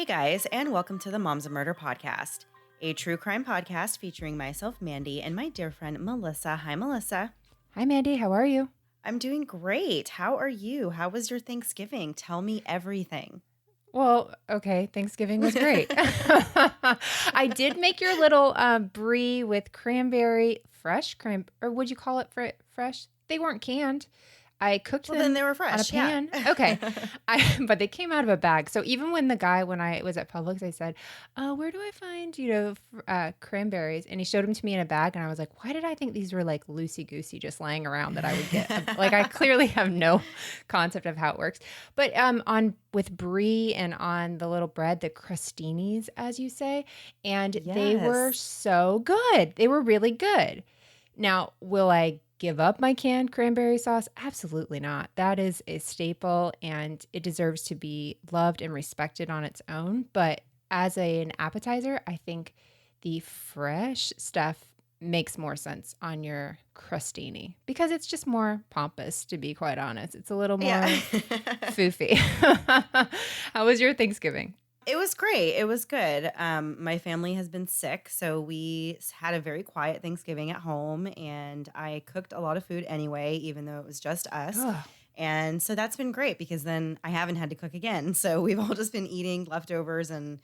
guys, and welcome to the Moms of Murder podcast, a true crime podcast featuring myself, Mandy, and my dear friend, Melissa. Hi, Melissa. Hi, Mandy. How are you? I'm doing great. How are you? How was your Thanksgiving? Tell me everything. Well, okay. Thanksgiving was great. I did make your little brie with cranberry, or would you call it fresh? They weren't canned. I cooked Well, then them they were on a fresh, yeah. pan. Okay. But they came out of a bag. So even when when I was at Publix, I said, where do I find, cranberries? And he showed them to me in a bag. And I was like, why did I think these were like loosey-goosey just lying around that I would get? Like, I clearly have no concept of how it works. But with brie and on the little bread, the crostinis, as you say, and they were Yes. so good. They were really good. Now, will I give up my canned cranberry sauce? Absolutely not. That is a staple and it deserves to be loved and respected on its own. But as an appetizer, I think the fresh stuff makes more sense on your crostini because it's just more pompous, to be quite honest. It's a little more Yeah. foofy. How was your Thanksgiving? It was great. It was good. My family has been sick, so we had a very quiet Thanksgiving at home, and I cooked a lot of food anyway, even though it was just us. Oh, And so that's been great because then I haven't had to cook again. So we've all just been eating leftovers and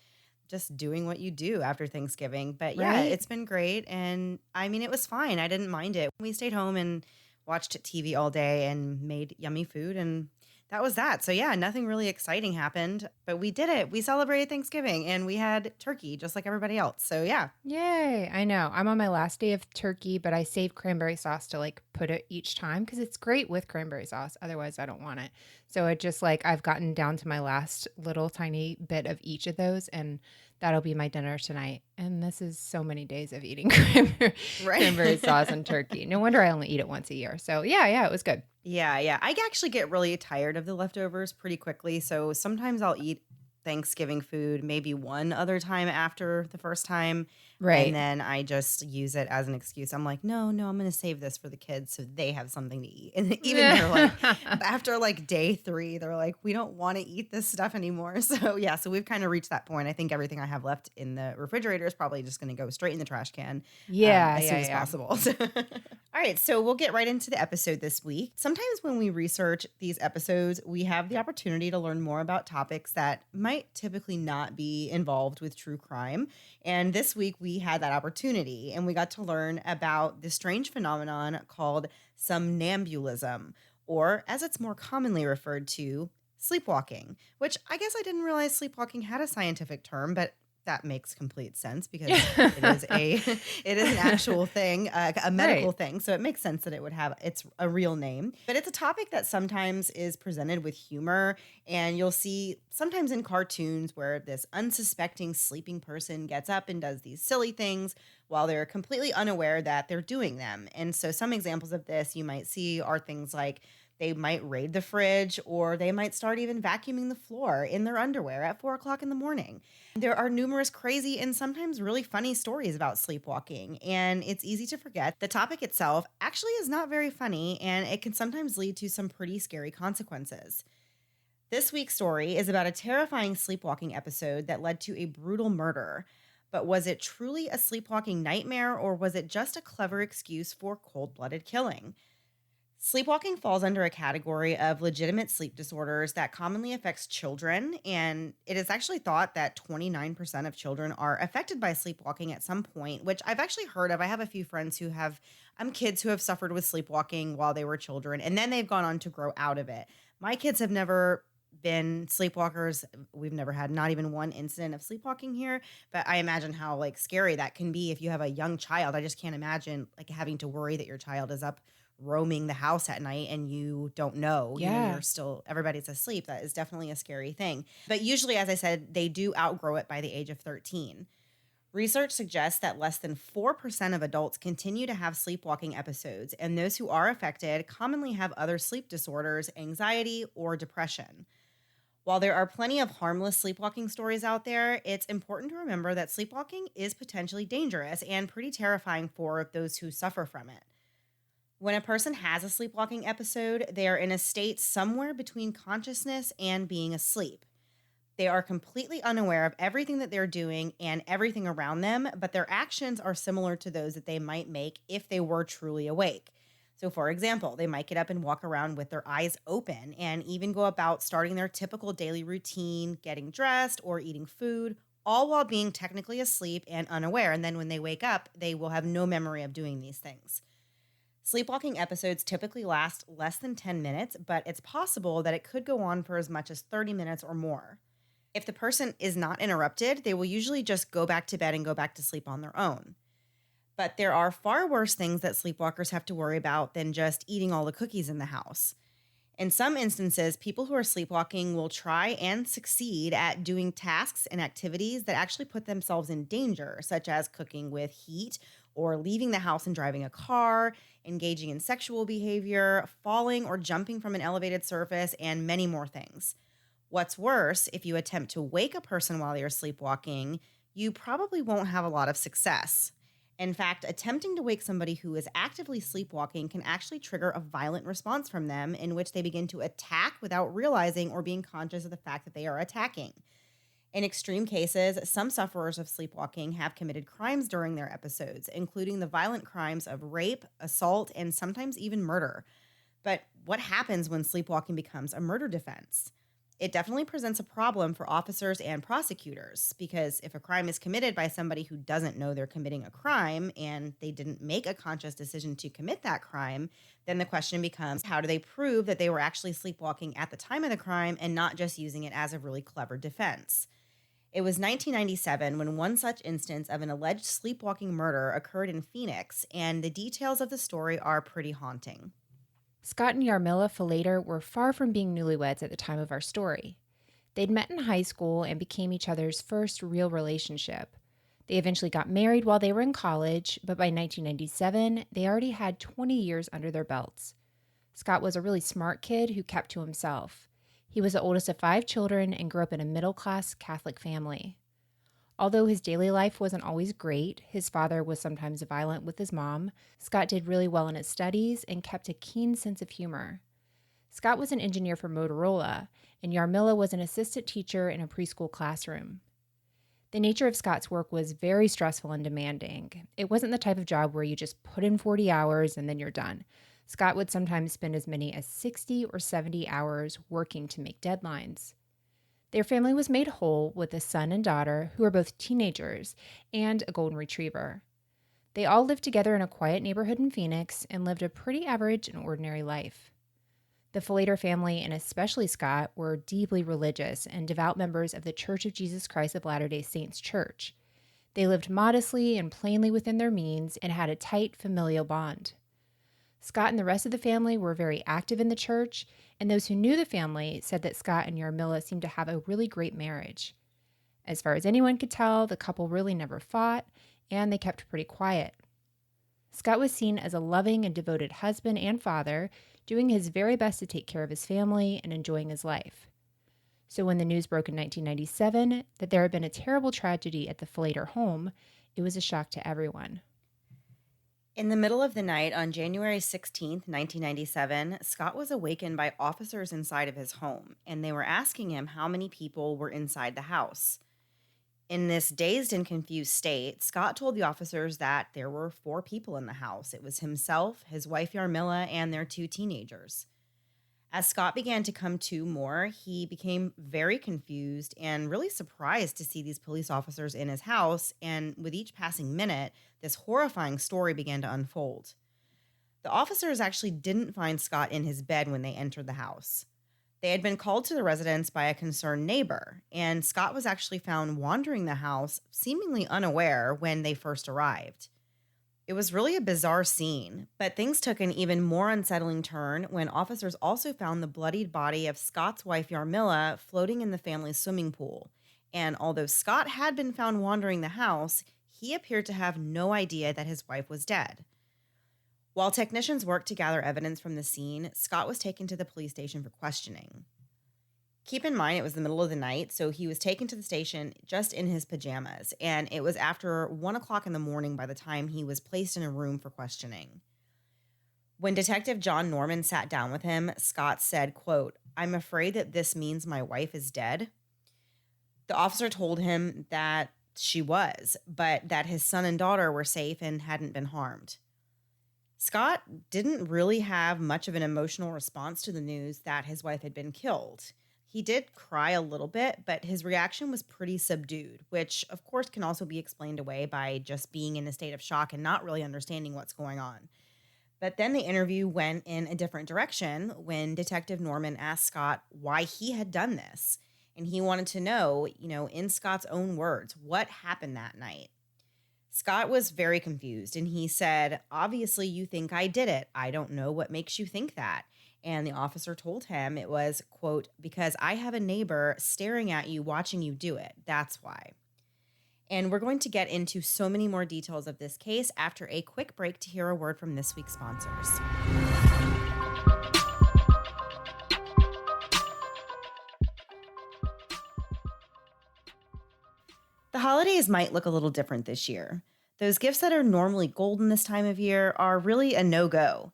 just doing what you do after Thanksgiving. But yeah, right? it's been great. And I mean, it was fine. I didn't mind it. We stayed home and watched TV all day and made yummy food. And that was that. So yeah, nothing really exciting happened, but we did it. We celebrated Thanksgiving and we had turkey just like everybody else. So yeah. Yay. I know. I'm on my last day of turkey, but I save cranberry sauce to like put it each time because it's great with cranberry sauce. Otherwise, I don't want it. So it just like I've gotten down to my last little tiny bit of each of those, and that'll be my dinner tonight. And this is so many days of eating Right. cranberry sauce and turkey. No wonder I only eat it once a year. So yeah, it was good. Yeah. I actually get really tired of the leftovers pretty quickly. So sometimes I'll eat Thanksgiving food maybe one other time after the first time. And Right. then I just use it as an excuse. I'm like, no, I'm going to save this for the kids so they have something to eat. And even they're like, after like day 3, they're like, we don't want to eat this stuff anymore. So yeah, so we've kind of reached that point. I think everything I have left in the refrigerator is probably just going to go straight in the trash can Yeah, as soon yeah, as yeah. possible. All right, so we'll get right into the episode this week. Sometimes when we research these episodes, we have the opportunity to learn more about topics that might typically not be involved with true crime. And this week we had that opportunity and we got to learn about this strange phenomenon called somnambulism, or as it's more commonly referred to, sleepwalking, which I guess I didn't realize sleepwalking had a scientific term, but that makes complete sense because it is it is an actual thing, a medical Right. thing. So it makes sense that it would have a real name. But it's a topic that sometimes is presented with humor, and you'll see sometimes in cartoons where this unsuspecting sleeping person gets up and does these silly things while they're completely unaware that they're doing them. And so some examples of this you might see are things like they might raid the fridge, or they might start even vacuuming the floor in their underwear at 4 o'clock in the morning. There are numerous crazy and sometimes really funny stories about sleepwalking, and it's easy to forget the topic itself actually is not very funny, and it can sometimes lead to some pretty scary consequences. This week's story is about a terrifying sleepwalking episode that led to a brutal murder. But was it truly a sleepwalking nightmare, or was it just a clever excuse for cold-blooded killing? Sleepwalking falls under a category of legitimate sleep disorders that commonly affects children, and it is actually thought that 29% of children are affected by sleepwalking at some point, which I've actually heard of. I have a few friends who have kids who have suffered with sleepwalking while they were children, and then they've gone on to grow out of it. My kids have never been sleepwalkers. We've never had not even one incident of sleepwalking here, but I imagine how like scary that can be if you have a young child. I just can't imagine like having to worry that your child is up roaming the house at night and you don't know, Yeah. you're still, everybody's asleep. That is definitely a scary thing. But usually, as I said, they do outgrow it by the age of 13. Research suggests that less than 4% of adults continue to have sleepwalking episodes, and those who are affected commonly have other sleep disorders, anxiety, or depression. While there are plenty of harmless sleepwalking stories out there, it's important to remember that sleepwalking is potentially dangerous and pretty terrifying for those who suffer from it. When a person has a sleepwalking episode, they are in a state somewhere between consciousness and being asleep. They are completely unaware of everything that they're doing and everything around them, but their actions are similar to those that they might make if they were truly awake. So, for example, they might get up and walk around with their eyes open and even go about starting their typical daily routine, getting dressed or eating food, all while being technically asleep and unaware. And then when they wake up, they will have no memory of doing these things. Sleepwalking episodes typically last less than 10 minutes, but it's possible that it could go on for as much as 30 minutes or more. If the person is not interrupted, they will usually just go back to bed and go back to sleep on their own. But there are far worse things that sleepwalkers have to worry about than just eating all the cookies in the house. In some instances, people who are sleepwalking will try and succeed at doing tasks and activities that actually put themselves in danger, such as cooking with heat or leaving the house and driving a car, engaging in sexual behavior, falling or jumping from an elevated surface, and many more things. What's worse, if you attempt to wake a person while you're sleepwalking, you probably won't have a lot of success. In fact, attempting to wake somebody who is actively sleepwalking can actually trigger a violent response from them in which they begin to attack without realizing or being conscious of the fact that they are attacking. In extreme cases, some sufferers of sleepwalking have committed crimes during their episodes, including the violent crimes of rape, assault, and sometimes even murder. But what happens when sleepwalking becomes a murder defense? It definitely presents a problem for officers and prosecutors because if a crime is committed by somebody who doesn't know they're committing a crime and they didn't make a conscious decision to commit that crime, then the question becomes how do they prove that they were actually sleepwalking at the time of the crime and not just using it as a really clever defense? It was 1997 when one such instance of an alleged sleepwalking murder occurred in Phoenix, and the details of the story are pretty haunting. Scott and Yarmila Falater were far from being newlyweds at the time of our story. They'd met in high school and became each other's first real relationship. They eventually got married while they were in college, but by 1997, they already had 20 years under their belts. Scott was a really smart kid who kept to himself. He was the oldest of 5 children and grew up in a middle-class Catholic family. Although his daily life wasn't always great, his father was sometimes violent with his mom, Scott did really well in his studies and kept a keen sense of humor. Scott was an engineer for Motorola, and Yarmila was an assistant teacher in a preschool classroom. The nature of Scott's work was very stressful and demanding. It wasn't the type of job where you just put in 40 hours and then you're done. Scott would sometimes spend as many as 60 or 70 hours working to make deadlines. Their family was made whole with a son and daughter who were both teenagers and a golden retriever. They all lived together in a quiet neighborhood in Phoenix and lived a pretty average and ordinary life. The Falater family, and especially Scott, were deeply religious and devout members of the Church of Jesus Christ of Latter-day Saints Church. They lived modestly and plainly within their means and had a tight familial bond. Scott and the rest of the family were very active in the church, and those who knew the family said that Scott and Yarmila seemed to have a really great marriage. As far as anyone could tell, the couple really never fought, and they kept pretty quiet. Scott was seen as a loving and devoted husband and father, doing his very best to take care of his family and enjoying his life. So when the news broke in 1997 that there had been a terrible tragedy at the Falater home, it was a shock to everyone. In the middle of the night on January 16th, 1997, Scott was awakened by officers inside of his home, and they were asking him how many people were inside the house. In this dazed and confused state, Scott told the officers that there were 4 people in the house. It was himself, his wife Yarmila, and their 2 teenagers. As Scott began to come to more, he became very confused and really surprised to see these police officers in his house, and with each passing minute, this horrifying story began to unfold. The officers actually didn't find Scott in his bed when they entered the house. They had been called to the residence by a concerned neighbor, and Scott was actually found wandering the house, seemingly unaware, when they first arrived. It was really a bizarre scene, but things took an even more unsettling turn when officers also found the bloodied body of Scott's wife Yarmila floating in the family's swimming pool. And although Scott had been found wandering the house, he appeared to have no idea that his wife was dead. While technicians worked to gather evidence from the scene, Scott was taken to the police station for questioning. Keep in mind, it was the middle of the night, so he was taken to the station just in his pajamas, and it was after 1 o'clock in the morning by the time he was placed in a room for questioning. When Detective John Norman sat down with him, Scott said, quote, "I'm afraid that this means my wife is dead." The officer told him that she was, but that his son and daughter were safe and hadn't been harmed. Scott didn't really have much of an emotional response to the news that his wife had been killed. He did cry a little bit, but his reaction was pretty subdued, which of course can also be explained away by just being in a state of shock and not really understanding what's going on. But then the interview went in a different direction when Detective Norman asked Scott why he had done this. And he wanted to know, in Scott's own words, what happened that night. Scott was very confused and he said, "Obviously, you think I did it. I don't know what makes you think that." And the officer told him it was, quote, "because I have a neighbor staring at you, watching you do it. That's why." And we're going to get into so many more details of this case after a quick break to hear a word from this week's sponsors. The holidays might look a little different this year. Those gifts that are normally golden this time of year are really a no-go.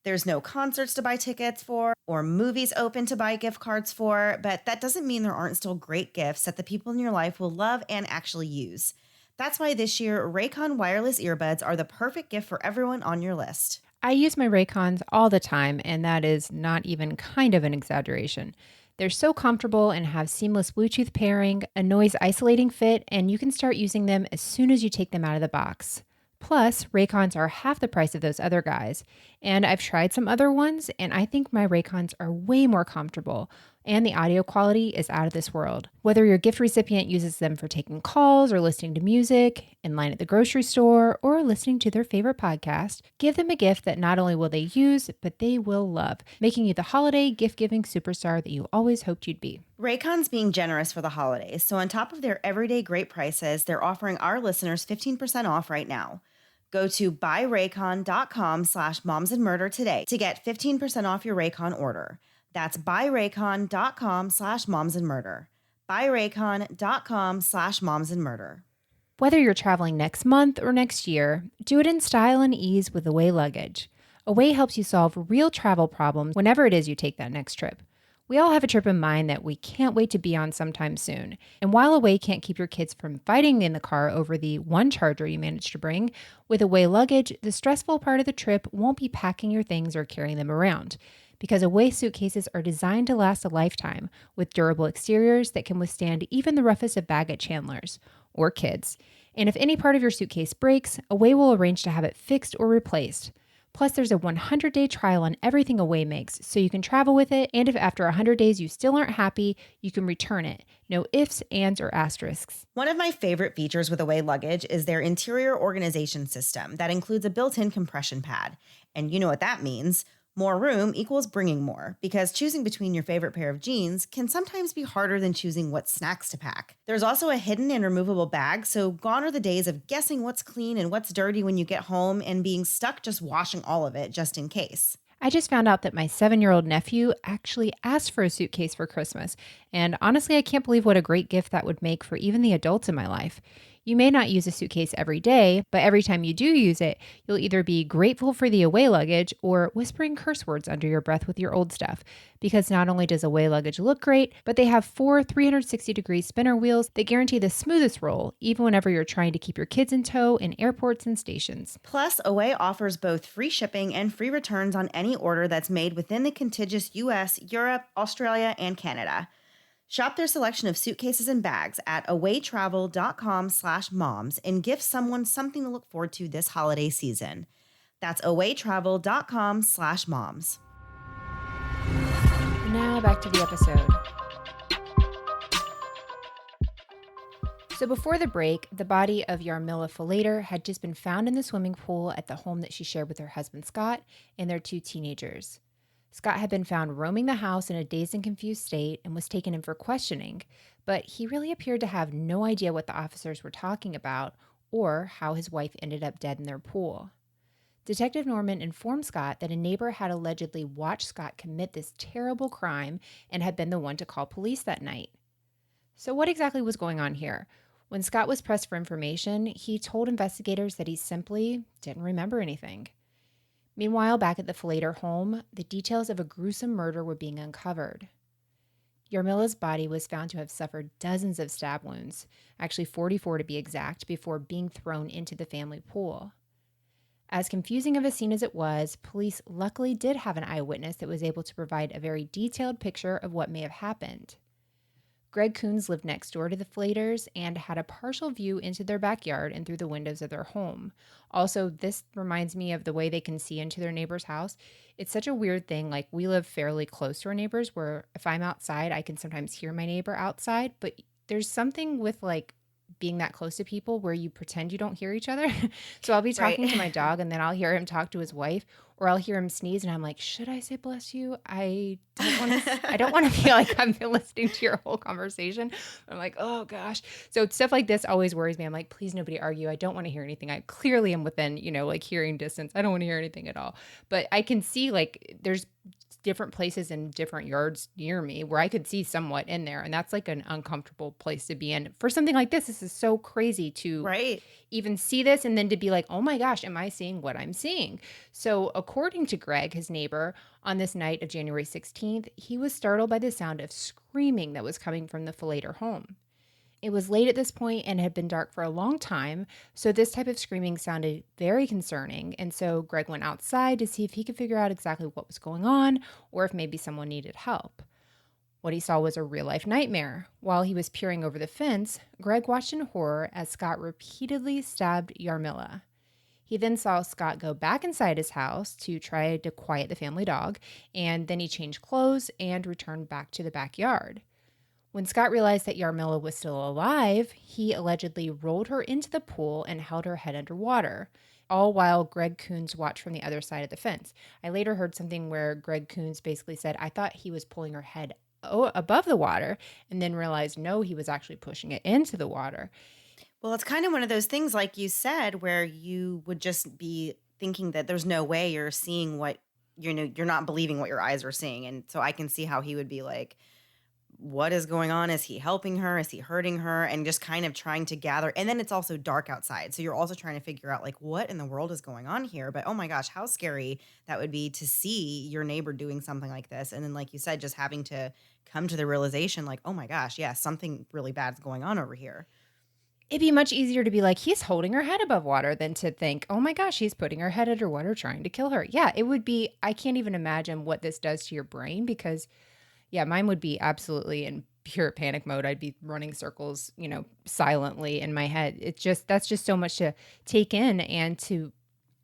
There's no concerts to buy tickets for or movies open to buy gift cards for, but that doesn't mean there aren't still great gifts that the people in your life will love and actually use. That's why this year, Raycon wireless earbuds are the perfect gift for everyone on your list. I use my Raycons all the time, and that is not even kind of an exaggeration. They're so comfortable and have seamless Bluetooth pairing, a noise isolating fit, and you can start using them as soon as you take them out of the box. Plus, Raycons are half the price of those other guys. And I've tried some other ones, and I think my Raycons are way more comfortable, and the audio quality is out of this world. Whether your gift recipient uses them for taking calls or listening to music, in line at the grocery store, or listening to their favorite podcast, give them a gift that not only will they use, but they will love, making you the holiday gift-giving superstar that you always hoped you'd be. Raycon's being generous for the holidays, so on top of their everyday great prices, they're offering our listeners 15% off right now. Go to buyraycon.com/momsandmurder today to get 15% off your Raycon order. That's buyraycon.com/momsandmurder. buyraycon.com/momsandmurder. Whether you're traveling next month or next year, do it in style and ease with Away luggage. Away helps you solve real travel problems whenever it is you take that next trip. We all have a trip in mind that we can't wait to be on sometime soon. And while Away can't keep your kids from fighting in the car over the one charger you managed to bring, with Away luggage, the stressful part of the trip won't be packing your things or carrying them around. Because Away suitcases are designed to last a lifetime, with durable exteriors that can withstand even the roughest of baggage handlers or kids. And if any part of your suitcase breaks, Away will arrange to have it fixed or replaced. Plus, there's a 100-day trial on everything Away makes, so you can travel with it, and if after 100 days you still aren't happy, you can return it. No ifs, ands, or asterisks. One of my favorite features with Away luggage is their interior organization system that includes a built-in compression pad. And you know what that means. More room equals bringing more, because choosing between your favorite pair of jeans can sometimes be harder than choosing what snacks to pack. There's also a hidden and removable bag, so gone are the days of guessing what's clean and what's dirty when you get home and being stuck just washing all of it just in case. I just found out that my 7-year-old nephew actually asked for a suitcase for Christmas, and honestly, I can't believe what a great gift that would make for even the adults in my life. You may not use a suitcase every day, but every time you do use it, you'll either be grateful for the Away luggage or whispering curse words under your breath with your old stuff. Because not only does Away luggage look great, but they have 4 360-degree spinner wheels that guarantee the smoothest roll, even whenever you're trying to keep your kids in tow in airports and stations. Plus, Away offers both free shipping and free returns on any order that's made within the contiguous US, Europe, Australia, and Canada. Shop their selection of suitcases and bags at awaytravel.com/moms and give someone something to look forward to this holiday season. That's awaytravel.com/moms. Now back to the episode. So before the break, the body of Yarmila Falater had just been found in the swimming pool at the home that she shared with her husband Scott and their 2 teenagers. Scott had been found roaming the house in a dazed and confused state and was taken in for questioning, but he really appeared to have no idea what the officers were talking about or how his wife ended up dead in their pool. Detective Norman informed Scott that a neighbor had allegedly watched Scott commit this terrible crime and had been the one to call police that night. So what exactly was going on here? When Scott was pressed for information, he told investigators that he simply didn't remember anything. Meanwhile, back at the Falater home, the details of a gruesome murder were being uncovered. Yarmila's body was found to have suffered dozens of stab wounds, actually 44 to be exact, before being thrown into the family pool. As confusing of a scene as it was, police luckily did have an eyewitness that was able to provide a very detailed picture of what may have happened. Greg Coons lived next door to the Flaters and had a partial view into their backyard and through the windows of their home. Also, this reminds me of the way they can see into their neighbor's house. It's such a weird thing. Like, we live fairly close to our neighbors where if I'm outside, I can sometimes hear my neighbor outside, but there's something with like being that close to people where you pretend you don't hear each other. So I'll be Right. talking to my dog and then I'll hear him talk to his wife or I'll hear him sneeze and I'm like, "Should I say bless you? I don't want to feel like I've been listening to your whole conversation." I'm like, "Oh gosh." So stuff like this always worries me. I'm like, "Please nobody argue. I don't want to hear anything. I clearly am within, like hearing distance. I don't want to hear anything at all." But I can see like there's different places in different yards near me where I could see somewhat in there. And that's like an uncomfortable place to be in. For something like this is so crazy to Right. even see this and then to be like, oh my gosh, am I seeing what I'm seeing? So, according to Greg, his neighbor, on this night of January 16th, he was startled by the sound of screaming that was coming from the Falater home. It was late at this point and had been dark for a long time, so this type of screaming sounded very concerning. And so Greg went outside to see if he could figure out exactly what was going on or if maybe someone needed help. What he saw was a real life nightmare. While he was peering over the fence, Greg watched in horror as Scott repeatedly stabbed Yarmila. He then saw Scott go back inside his house to try to quiet the family dog, and then he changed clothes and returned back to the backyard. When Scott realized that Yarmila was still alive, he allegedly rolled her into the pool and held her head underwater, all while Greg Coons watched from the other side of the fence. I later heard something where Greg Coons basically said, I thought he was pulling her head above the water, and then realized no, he was actually pushing it into the water. Well, it's kind of one of those things, like you said, where you would just be thinking that there's no way you're seeing what you're not believing what your eyes are seeing. And so I can see how he would be like, what is going on? Is he helping her? Is he hurting her? And just kind of trying to gather. And then it's also dark outside. So you're also trying to figure out, like, what in the world is going on here? But oh my gosh, how scary that would be to see your neighbor doing something like this. And then, like you said, just having to come to the realization, like, oh my gosh, yeah, something really bad is going on over here. It'd be much easier to be like, he's holding her head above water than to think, oh my gosh, he's putting her head underwater trying to kill her. Yeah, it would be, I can't even imagine what this does to your brain because, yeah, mine would be absolutely in pure panic mode. I'd be running circles, silently in my head. That's just so much to take in and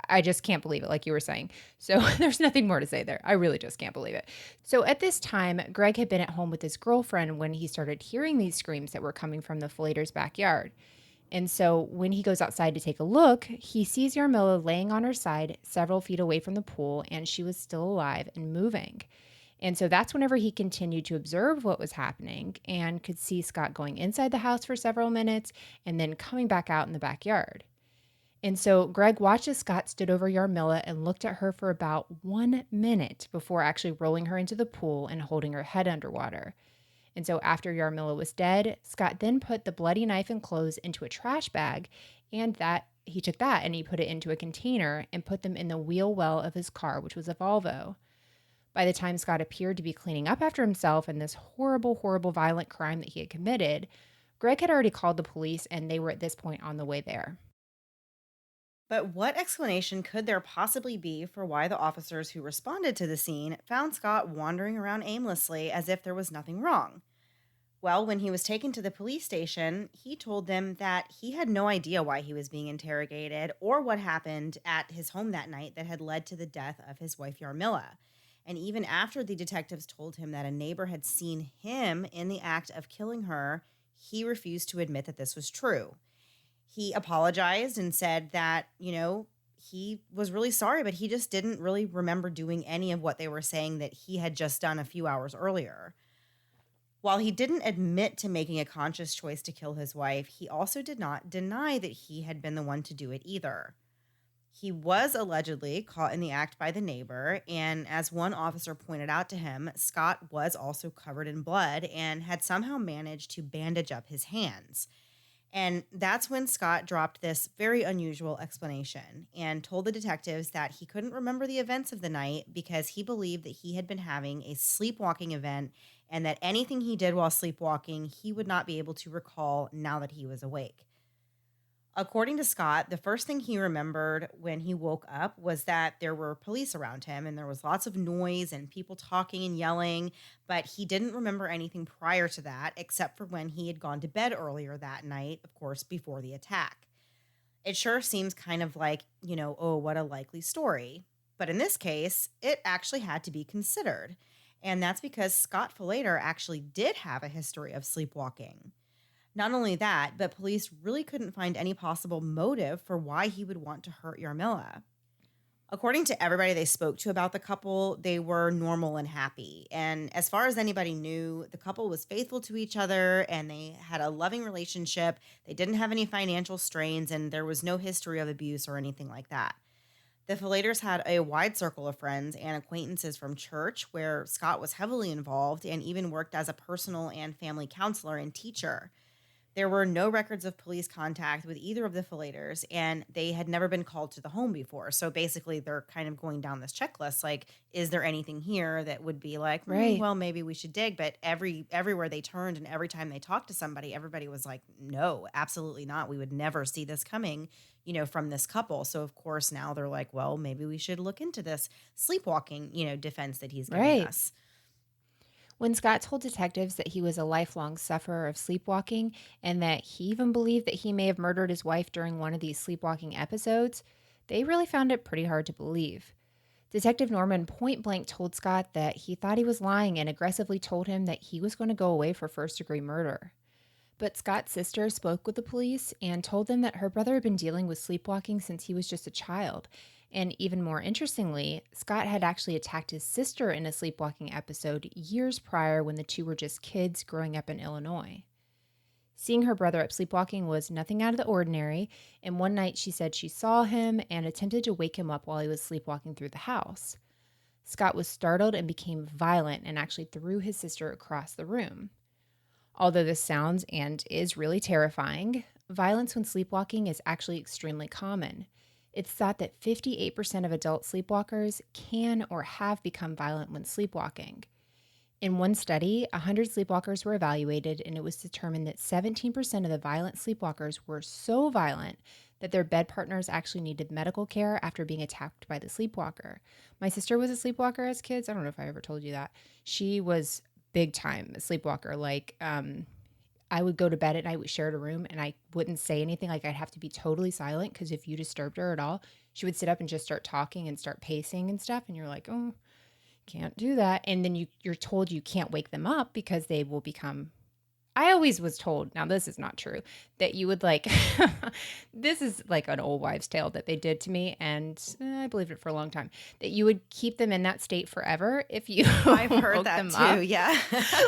I just can't believe it, like you were saying. So there's nothing more to say there. I really just can't believe it. So at this time, Greg had been at home with his girlfriend when he started hearing these screams that were coming from the Flater's backyard. And so when he goes outside to take a look, he sees Yarmila laying on her side several feet away from the pool, and she was still alive and moving. And so that's whenever he continued to observe what was happening and could see Scott going inside the house for several minutes and then coming back out in the backyard. And so Greg watched as Scott stood over Yarmila and looked at her for about 1 minute before actually rolling her into the pool and holding her head underwater. And so after Yarmila was dead, Scott then put the bloody knife and clothes into a trash bag, and that he took that and he put it into a container and put them in the wheel well of his car, which was a Volvo. By the time Scott appeared to be cleaning up after himself and this horrible, horrible, violent crime that he had committed, Greg had already called the police and they were at this point on the way there. But what explanation could there possibly be for why the officers who responded to the scene found Scott wandering around aimlessly as if there was nothing wrong? Well, when he was taken to the police station, he told them that he had no idea why he was being interrogated or what happened at his home that night that had led to the death of his wife, Yarmila. And even after the detectives told him that a neighbor had seen him in the act of killing her, he refused to admit that this was true. He apologized and said that, he was really sorry, but he just didn't really remember doing any of what they were saying that he had just done a few hours earlier. While he didn't admit to making a conscious choice to kill his wife, he also did not deny that he had been the one to do it either. He was allegedly caught in the act by the neighbor, and as one officer pointed out to him, Scott was also covered in blood and had somehow managed to bandage up his hands. And that's when Scott dropped this very unusual explanation and told the detectives that he couldn't remember the events of the night because he believed that he had been having a sleepwalking event and that anything he did while sleepwalking, he would not be able to recall now that he was awake. According to Scott, the first thing he remembered when he woke up was that there were police around him and there was lots of noise and people talking and yelling, but he didn't remember anything prior to that except for when he had gone to bed earlier that night, of course, before the attack. It sure seems kind of like, oh, what a likely story. But in this case, it actually had to be considered. And that's because Scott Falater actually did have a history of sleepwalking. Not only that, but police really couldn't find any possible motive for why he would want to hurt Yarmila. According to everybody they spoke to about the couple, they were normal and happy. And as far as anybody knew, the couple was faithful to each other and they had a loving relationship. They didn't have any financial strains and there was no history of abuse or anything like that. The Falaters had a wide circle of friends and acquaintances from church where Scott was heavily involved and even worked as a personal and family counselor and teacher. There were no records of police contact with either of the Falaters, and they had never been called to the home before. So basically, they're kind of going down this checklist, like, is there anything here that would be like, Right. well, maybe we should dig? But everywhere they turned and every time they talked to somebody, everybody was like, no, absolutely not. We would never see this coming, from this couple. So of course now they're like, well, maybe we should look into this sleepwalking, defense that he's giving Right. us. When Scott told detectives that he was a lifelong sufferer of sleepwalking and that he even believed that he may have murdered his wife during one of these sleepwalking episodes, they really found it pretty hard to believe. Detective Norman point blank told Scott that he thought he was lying and aggressively told him that he was going to go away for first-degree murder. But Scott's sister spoke with the police and told them that her brother had been dealing with sleepwalking since he was just a child. And even more interestingly, Scott had actually attacked his sister in a sleepwalking episode years prior when the two were just kids growing up in Illinois. Seeing her brother up sleepwalking was nothing out of the ordinary, and one night she said she saw him and attempted to wake him up while he was sleepwalking through the house. Scott was startled and became violent and actually threw his sister across the room. Although this sounds and is really terrifying, violence when sleepwalking is actually extremely common. It's thought that 58% of adult sleepwalkers can or have become violent when sleepwalking. In one study, 100 sleepwalkers were evaluated, and it was determined that 17% of the violent sleepwalkers were so violent that their bed partners actually needed medical care after being attacked by the sleepwalker. My sister was a sleepwalker as kids. I don't know if I ever told you that. She was big time a sleepwalker. I would go to bed at night, we shared a room, and I wouldn't say anything. Like, I'd have to be totally silent because if you disturbed her at all, she would sit up and just start talking and start pacing and stuff. And you're like, oh, can't do that. And then you're told you can't wake them up because they will become. I always was told, now this is not true, that you would this is like an old wives' tale that they did to me, and I believed it for a long time, that you would keep them in that state forever if you I've heard woke that them too. up. Yeah.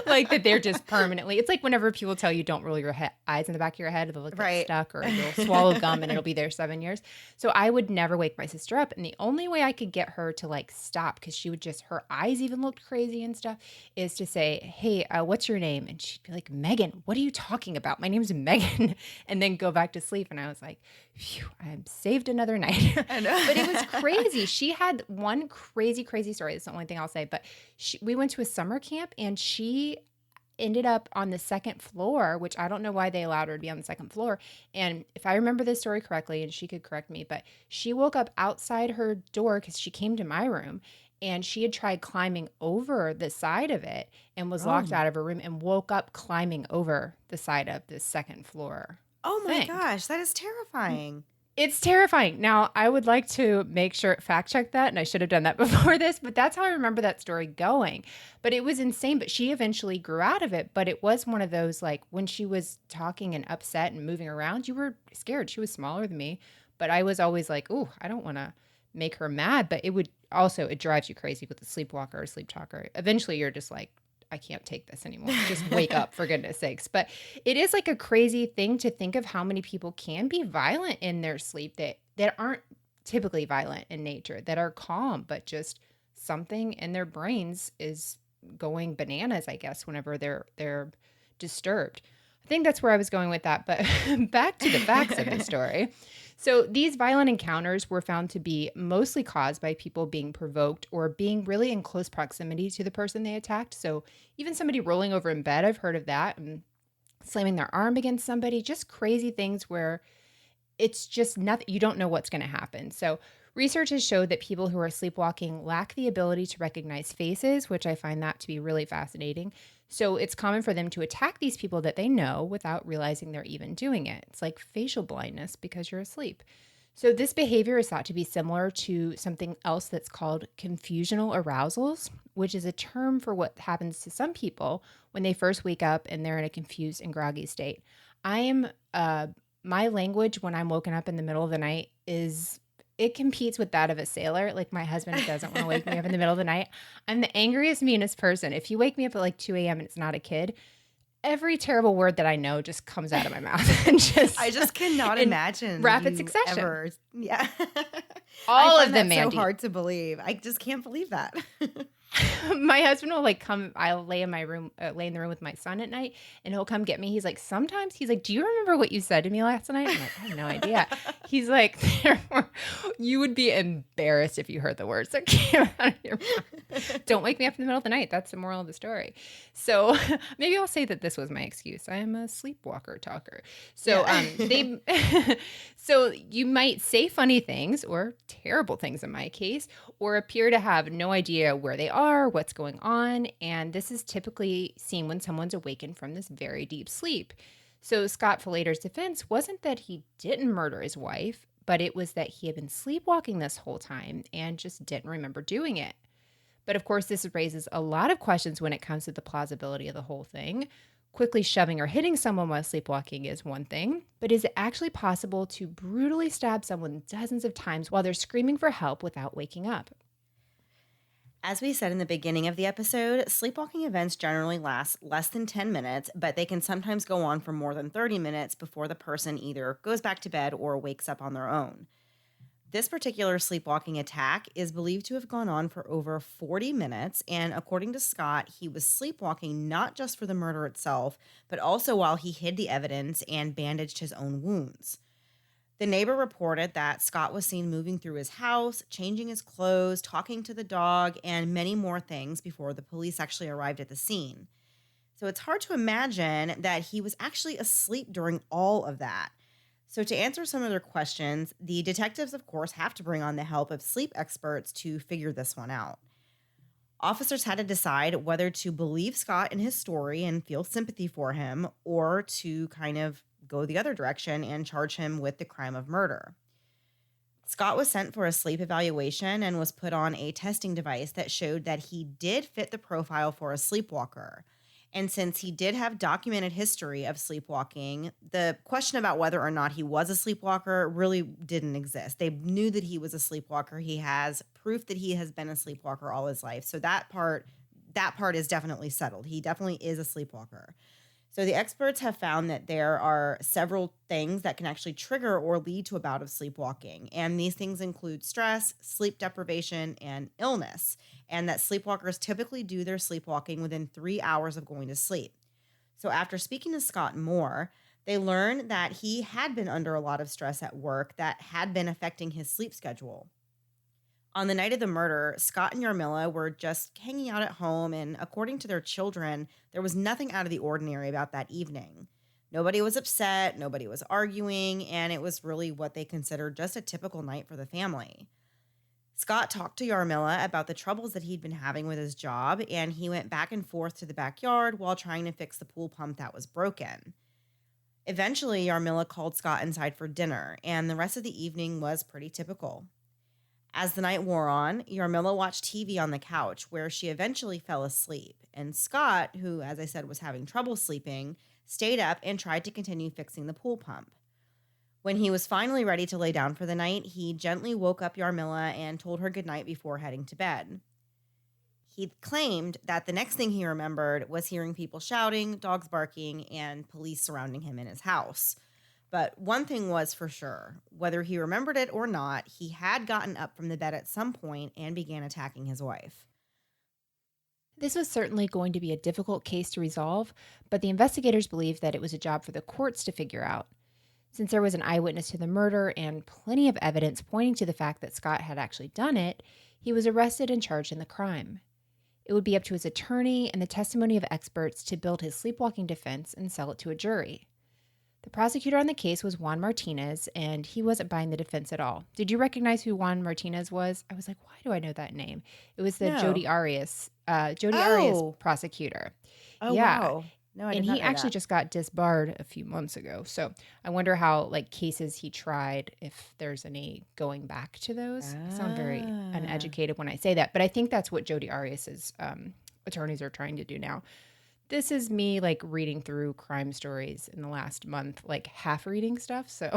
Like that they're just permanently. It's like whenever people tell you don't roll your eyes in the back of your head, they'll look Right. stuck, or you'll swallow gum and it'll be there 7 years. So I would never wake my sister up, and the only way I could get her to stop, because she would just, her eyes even looked crazy and stuff, is to say, hey, what's your name? And she'd be like, Megan. What are you talking about? My name's Megan. And then go back to sleep. And I was like, phew, I'm saved another night. I know. But it was crazy. She had one crazy, crazy story. That's the only thing I'll say. But we went to a summer camp, and she ended up on the second floor, which I don't know why they allowed her to be on the second floor. And if I remember this story correctly, and she could correct me, but she woke up outside her door because she came to my room, and she had tried climbing over the side of it and was locked Oh. out of her room and woke up climbing over the side of the second floor Oh my thing. gosh, that is terrifying. It's terrifying. Now, I would like to make sure, fact check that, and I should have done that before this, but that's how I remember that story going. But it was insane, but she eventually grew out of it. But it was one of those, when she was talking and upset and moving around, you were scared. She was smaller than me, but I was always like, ooh, I don't want to make her mad. But it drives you crazy with a sleepwalker or sleep talker. Eventually, you're just like, I can't take this anymore. Just wake up, for goodness sakes. But it is a crazy thing to think of how many people can be violent in their sleep that aren't typically violent in nature, that are calm, but just something in their brains is going bananas, I guess, whenever they're disturbed. I think that's where I was going with that. But back to the facts of the story. So these violent encounters were found to be mostly caused by people being provoked or being really in close proximity to the person they attacked. So even somebody rolling over in bed, I've heard of that, and slamming their arm against somebody, just crazy things where it's just nothing, you don't know what's going to happen. So research has showed that people who are sleepwalking lack the ability to recognize faces, which I find that to be really fascinating. So it's common for them to attack these people that they know without realizing they're even doing it. It's like facial blindness because you're asleep. So this behavior is thought to be similar to something else that's called confusional arousals, which is a term for what happens to some people when they first wake up and they're in a confused and groggy state. I am my language when I'm woken up in the middle of the night is it competes with that of a sailor. Like my husband doesn't want to wake me up in the middle of the night. I'm the angriest, meanest person. If you wake me up at like 2 a.m. and it's not a kid, every terrible word that I know just comes out of my mouth and I just cannot in imagine rapid you succession. ever. Yeah. I All of find them, that so Mandy. hard to believe. I just can't believe that. My husband will like come. I'll lay in my room, lay in the room with my son at night, and he'll come get me. He's like, sometimes he's like, "Do you remember what you said to me last night?" I'm like, "I have no idea." He's like, "You would be embarrassed if you heard the words that came out of your mouth. Don't wake me up in the middle of the night." That's the moral of the story. So maybe I'll say that this was my excuse. I am a sleepwalker talker. So Yeah. they, so you might say funny things or terrible things in my case, or appear to have no idea where they are, what's going on. And this is typically seen when someone's awakened from this very deep sleep. So Scott Falater's defense wasn't that he didn't murder his wife, but it was that he had been sleepwalking this whole time and just didn't remember doing it. But of course, this raises a lot of questions when it comes to the plausibility of the whole thing. Quickly shoving or hitting someone while sleepwalking is one thing, but is it actually possible to brutally stab someone dozens of times while they're screaming for help without waking up? As we said in the beginning of the episode, sleepwalking events generally last less than 10 minutes, but they can sometimes go on for more than 30 minutes before the person either goes back to bed or wakes up on their own. This particular sleepwalking attack is believed to have gone on for over 40 minutes, and according to Scott, he was sleepwalking not just for the murder itself, but also while he hid the evidence and bandaged his own wounds. The neighbor reported that Scott was seen moving through his house, changing his clothes, talking to the dog, and many more things before the police actually arrived at the scene. So it's hard to imagine that he was actually asleep during all of that. So, to answer some of their questions, the detectives, of course, have to bring on the help of sleep experts to figure this one out. Officers had to decide whether to believe Scott in his story and feel sympathy for him, or to kind of go the other direction and charge him with the crime of murder. Scott was sent for a sleep evaluation and was put on a testing device that showed that he did fit the profile for a sleepwalker. And since he did have documented history of sleepwalking, the question about whether or not he was a sleepwalker really didn't exist. They knew that he was a sleepwalker. He has proof that he has been a sleepwalker all his life. So that part is definitely settled. He definitely is a sleepwalker. So the experts have found that there are several things that can actually trigger or lead to a bout of sleepwalking. And these things include stress, sleep deprivation, and illness. And that sleepwalkers typically do their sleepwalking within 3 hours of going to sleep. So after speaking to Scott more, they learned that he had been under a lot of stress at work that had been affecting his sleep schedule. On the night of the murder, Scott and Yarmila were just hanging out at home, and according to their children, there was nothing out of the ordinary about that evening. Nobody was upset, nobody was arguing, and it was really what they considered just a typical night for the family. Scott talked to Yarmila about the troubles that he'd been having with his job, and he went back and forth to the backyard while trying to fix the pool pump that was broken. Eventually, Yarmila called Scott inside for dinner, and the rest of the evening was pretty typical. As the night wore on, Yarmila watched TV on the couch, where she eventually fell asleep. And Scott, who, as I said, was having trouble sleeping, stayed up and tried to continue fixing the pool pump. When he was finally ready to lay down for the night, he gently woke up Yarmila and told her goodnight before heading to bed. He claimed that the next thing he remembered was hearing people shouting, dogs barking, and police surrounding him in his house. But one thing was for sure, whether he remembered it or not, he had gotten up from the bed at some point and began attacking his wife. This was certainly going to be a difficult case to resolve, but the investigators believed that it was a job for the courts to figure out. Since there was an eyewitness to the murder and plenty of evidence pointing to the fact that Scott had actually done it, he was arrested and charged in the crime. It would be up to his attorney and the testimony of experts to build his sleepwalking defense and sell it to a jury. The prosecutor on the case was Juan Martinez, and he wasn't buying the defense at all. Did you recognize who Juan Martinez was? I was like, why do I know that name? It was the No. Jody Arias Oh. prosecutor. Oh, Yeah, wow. No, I and did he not know actually that. just got disbarred a few months ago. So I wonder how like cases he tried, if there's any going back to those. I sound very Ah. uneducated when I say that, but I think that's what Jody Arias's attorneys are trying to do now. This is me like reading through crime stories in the last month, like half reading stuff. So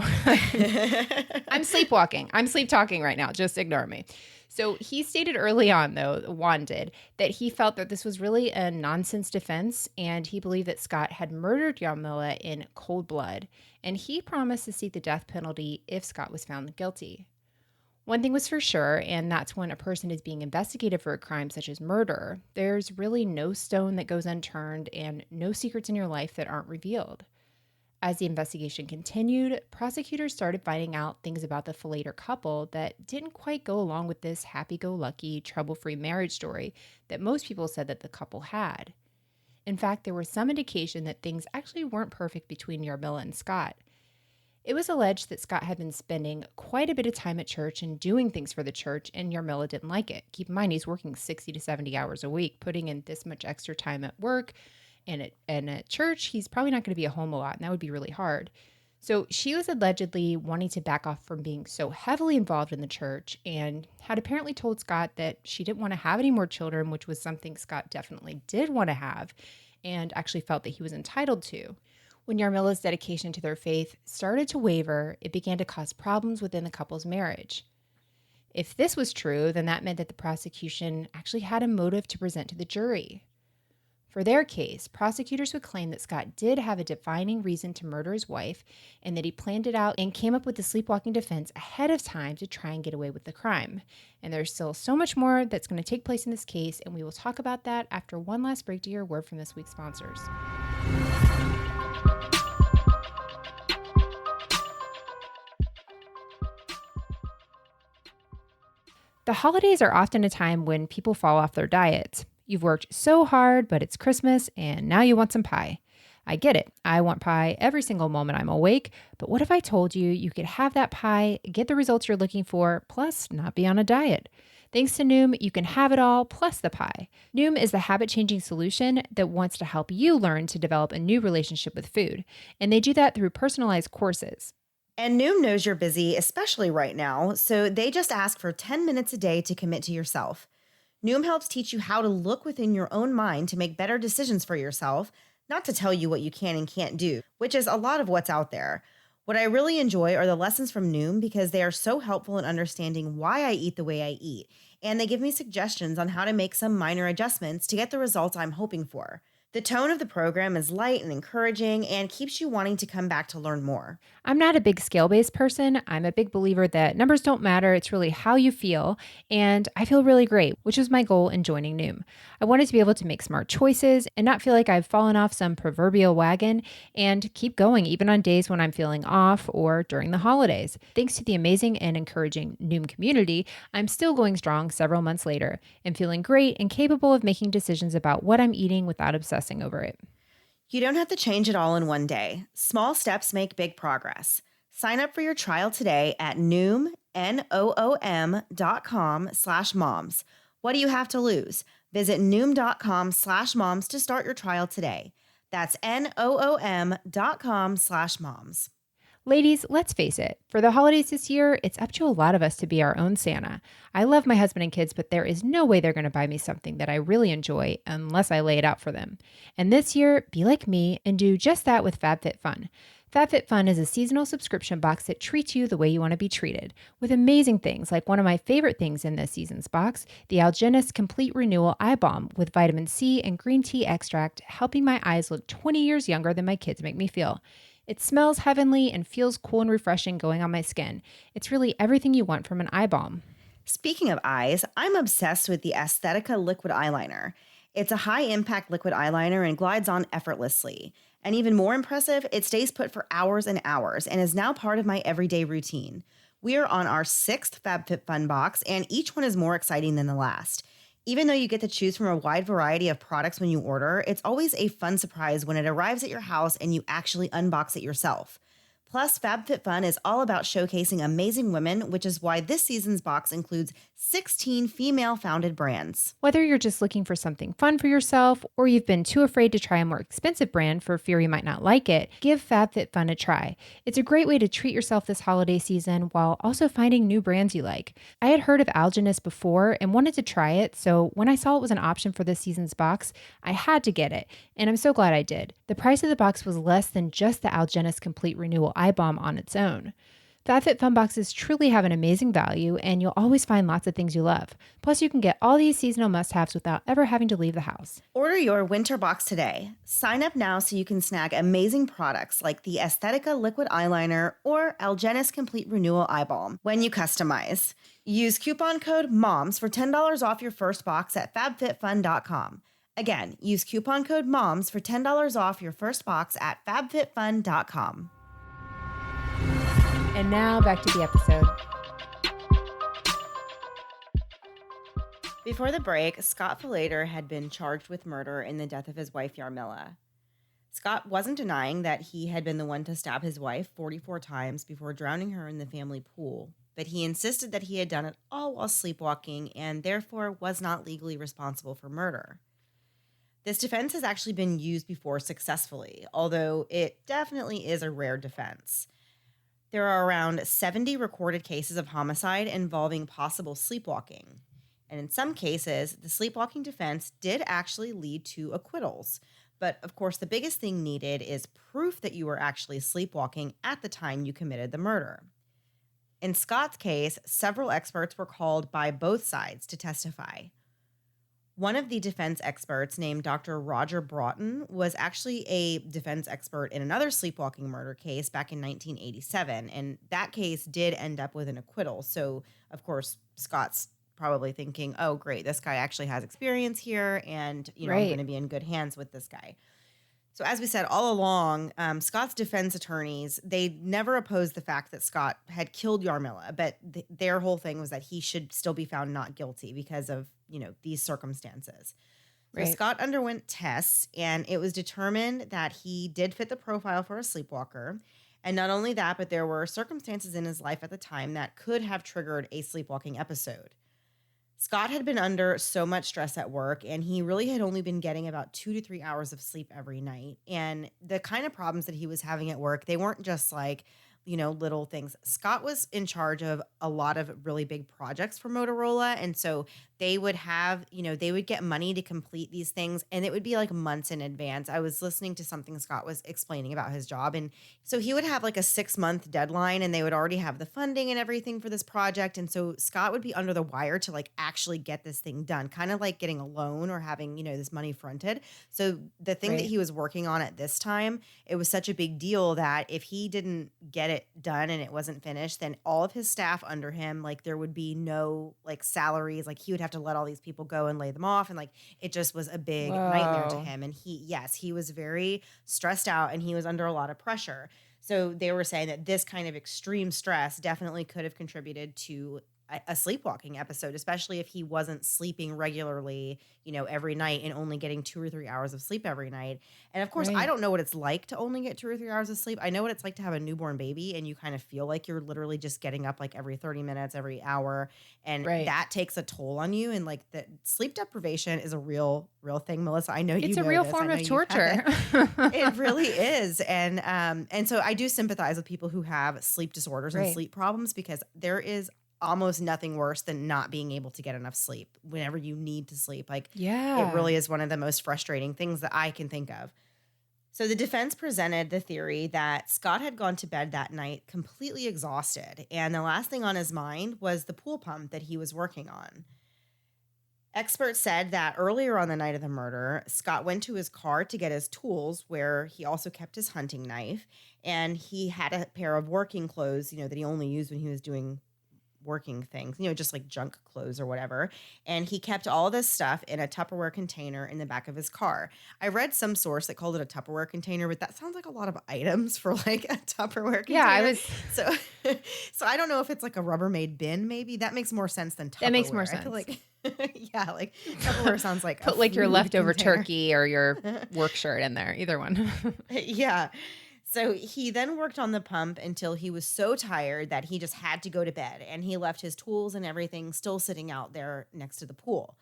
I'm sleepwalking. I'm sleep talking right now. Just ignore me. So he stated early on, though, Juan did, that he felt that this was really a nonsense defense, and he believed that Scott had murdered Yarmila in cold blood, and he promised to seek the death penalty if Scott was found guilty. One thing was for sure, and that's when a person is being investigated for a crime such as murder, there's really no stone that goes unturned and no secrets in your life that aren't revealed. As the investigation continued, prosecutors started finding out things about the Falater couple that didn't quite go along with this happy-go-lucky, trouble-free marriage story that most people said that the couple had. In fact, there was some indication that things actually weren't perfect between Yarmila and Scott. It was alleged that Scott had been spending quite a bit of time at church and doing things for the church, and Yarmila didn't like it. Keep in mind, he's working 60 to 70 hours a week, putting in this much extra time at work and at church. He's probably not going to be at home a lot, and that would be really hard. So she was allegedly wanting to back off from being so heavily involved in the church and had apparently told Scott that she didn't want to have any more children, which was something Scott definitely did want to have and actually felt that he was entitled to. When Yarmila's dedication to their faith started to waver, it began to cause problems within the couple's marriage. If this was true, then that meant that the prosecution actually had a motive to present to the jury. For their case, prosecutors would claim that Scott did have a defining reason to murder his wife and that he planned it out and came up with the sleepwalking defense ahead of time to try and get away with the crime. And there's still so much more that's going to take place in this case, and we will talk about that after one last break to hear a word from this week's sponsors. The holidays are often a time when people fall off their diets. You've worked so hard, but it's Christmas and now you want some pie. I get it. I want pie every single moment I'm awake, but what if I told you you could have that pie, get the results you're looking for, plus not be on a diet? Thanks to Noom, you can have it all plus the pie. Noom is the habit-changing solution that wants to help you learn to develop a new relationship with food, and they do that through personalized courses. And Noom knows you're busy, especially right now, so they just ask for 10 minutes a day to commit to yourself. Noom helps teach you how to look within your own mind to make better decisions for yourself, not to tell you what you can and can't do, which is a lot of what's out there. What I really enjoy are the lessons from Noom because they are so helpful in understanding why I eat the way I eat, and they give me suggestions on how to make some minor adjustments to get the results I'm hoping for. The tone of the program is light and encouraging and keeps you wanting to come back to learn more. I'm not a big scale based person. I'm a big believer that numbers don't matter. It's really how you feel. And I feel really great, which was my goal in joining Noom. I wanted to be able to make smart choices and not feel like I've fallen off some proverbial wagon and keep going even on days when I'm feeling off or during the holidays. Thanks to the amazing and encouraging Noom community, I'm still going strong several months later and feeling great and capable of making decisions about what I'm eating without obsessing over it. You don't have to change it all in one day. Small steps make big progress. Sign up for your trial today at Noom, Noom.com/moms. What do you have to lose? Visit Noom.com/moms to start your trial today. That's Noom.com/moms. Ladies, let's face it. For the holidays this year, it's up to a lot of us to be our own Santa. I love my husband and kids, but there is no way they're going to buy me something that I really enjoy unless I lay it out for them. And this year, be like me and do just that with FabFitFun. FabFitFun is a seasonal subscription box that treats you the way you want to be treated, with amazing things like one of my favorite things in this season's box, the Algenist Complete Renewal Eye Balm with vitamin C and green tea extract, helping my eyes look 20 years younger than my kids make me feel. It smells heavenly and feels cool and refreshing going on my skin. It's really everything you want from an eye balm. Speaking of eyes, I'm obsessed with the Aesthetica liquid eyeliner. It's a high-impact liquid eyeliner and glides on effortlessly. And even more impressive, it stays put for hours and hours and is now part of my everyday routine. We are on our sixth FabFitFun box, and each one is more exciting than the last. Even though you get to choose from a wide variety of products when you order, it's always a fun surprise when it arrives at your house and you actually unbox it yourself. Plus, FabFitFun is all about showcasing amazing women, which is why this season's box includes 16 female-founded brands. Whether you're just looking for something fun for yourself or you've been too afraid to try a more expensive brand for fear you might not like it, give FabFitFun a try. It's a great way to treat yourself this holiday season while also finding new brands you like. I had heard of Alginus before and wanted to try it, so when I saw it was an option for this season's box, I had to get it, and I'm so glad I did. The price of the box was less than just the Alginus Complete Renewal Eye Balm on its own. FabFitFun boxes truly have an amazing value, and you'll always find lots of things you love. Plus, you can get all these seasonal must-haves without ever having to leave the house. Order your winter box today. Sign up now so you can snag amazing products like the Aesthetica Liquid Eyeliner or Algenist Complete Renewal Eye Balm when you customize. Use coupon code MOMS for $10 off your first box at fabfitfun.com. Again, use coupon code MOMS for $10 off your first box at fabfitfun.com. And now back to the episode. Before the break, Scott Falater had been charged with murder in the death of his wife, Yarmila. Scott wasn't denying that he had been the one to stab his wife 44 times before drowning her in the family pool, but he insisted that he had done it all while sleepwalking and therefore was not legally responsible for murder. This defense has actually been used before successfully, although it definitely is a rare defense. There are around 70 recorded cases of homicide involving possible sleepwalking. And in some cases, the sleepwalking defense did actually lead to acquittals. But of course, the biggest thing needed is proof that you were actually sleepwalking at the time you committed the murder. In Scott's case, several experts were called by both sides to testify. One of the defense experts, named Dr. Roger Broughton, was actually a defense expert in another sleepwalking murder case back in 1987, and that case did end up with an acquittal. So, of course, Scott's probably thinking, oh, great, this guy actually has experience here, and I'm going to be in good hands with this guy. So as we said all along, Scott's defense attorneys, they never opposed the fact that Scott had killed Yarmila, but their whole thing was that he should still be found not guilty because of, these circumstances. So Scott underwent tests, and it was determined that he did fit the profile for a sleepwalker. And not only that, but there were circumstances in his life at the time that could have triggered a sleepwalking episode. Scott had been under so much stress at work, and he really had only been getting about 2 to 3 hours of sleep every night. And the kind of problems that he was having at work, they weren't just like, little things. Scott was in charge of a lot of really big projects for Motorola. And so they would have, they would get money to complete these things, and it would be like months in advance. I was listening to something Scott was explaining about his job. And so he would have like a 6-month deadline, and they would already have the funding and everything for this project. And so Scott would be under the wire to like actually get this thing done, kind of like getting a loan or having, this money fronted. So the thing that he was working on at this time, it was such a big deal that if he didn't get it done and it wasn't finished, then all of his staff under him, like there would be no like salaries, like he would have to let all these people go and lay them off, and like it just was a big nightmare to him. And he was very stressed out, and he was under a lot of pressure. So they were saying that this kind of extreme stress definitely could have contributed to a sleepwalking episode, especially if he wasn't sleeping regularly, every night and only getting 2 or 3 hours of sleep every night. And of course, I don't know what it's like to only get 2 or 3 hours of sleep. I know what it's like to have a newborn baby, and you kind of feel like you're literally just getting up like every 30 minutes, every hour. And that takes a toll on you. And like the sleep deprivation is a real thing, Melissa. I know it's a real form of torture. It really is. And so I do sympathize with people who have sleep disorders and sleep problems, because there is almost nothing worse than not being able to get enough sleep whenever you need to sleep. Like, it really is one of the most frustrating things that I can think of. So the defense presented the theory that Scott had gone to bed that night completely exhausted, and the last thing on his mind was the pool pump that he was working on. Experts said that earlier on the night of the murder, Scott went to his car to get his tools, where he also kept his hunting knife, and he had a pair of working clothes, that he only used when he was doing working things, just like junk clothes or whatever. And he kept all this stuff in a Tupperware container in the back of his car. I read some source that called it a Tupperware container, but that sounds like a lot of items for like a Tupperware Yeah, I container. was So so I don't know if it's like a Rubbermaid bin maybe. That makes more sense than that makes more Tupperware. I feel sense. like yeah, like Tupperware sounds like a Put like your food leftover container. turkey or your work shirt in there, either one. Yeah. So he then worked on the pump until he was so tired that he just had to go to bed, and he left his tools and everything still sitting out there next to the pool.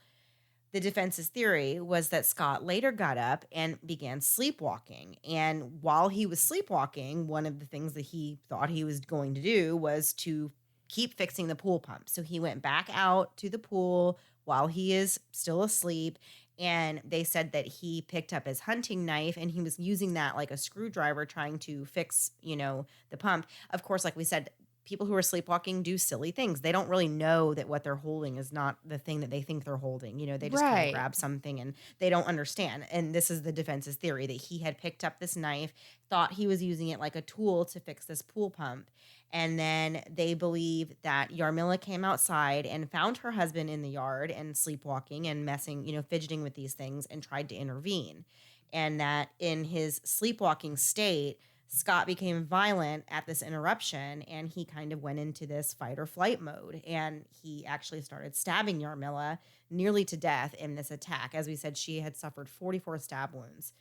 The defense's theory was that Scott later got up and began sleepwalking. And while he was sleepwalking, one of the things that he thought he was going to do was to keep fixing the pool pump. So he went back out to the pool while he is still asleep. And they said that he picked up his hunting knife and he was using that like a screwdriver trying to fix, the pump. Of course, like we said, people who are sleepwalking do silly things. They don't really know that what they're holding is not the thing that they think they're holding. They just kind of Right. grab something and they don't understand. And this is the defense's theory that he had picked up this knife, thought he was using it like a tool to fix this pool pump. And then they believe that Yarmila came outside and found her husband in the yard and sleepwalking and messing, fidgeting with these things and tried to intervene. And that in his sleepwalking state, Scott became violent at this interruption and he kind of went into this fight or flight mode. And he actually started stabbing Yarmila nearly to death in this attack. As we said, she had suffered 44 stab wounds.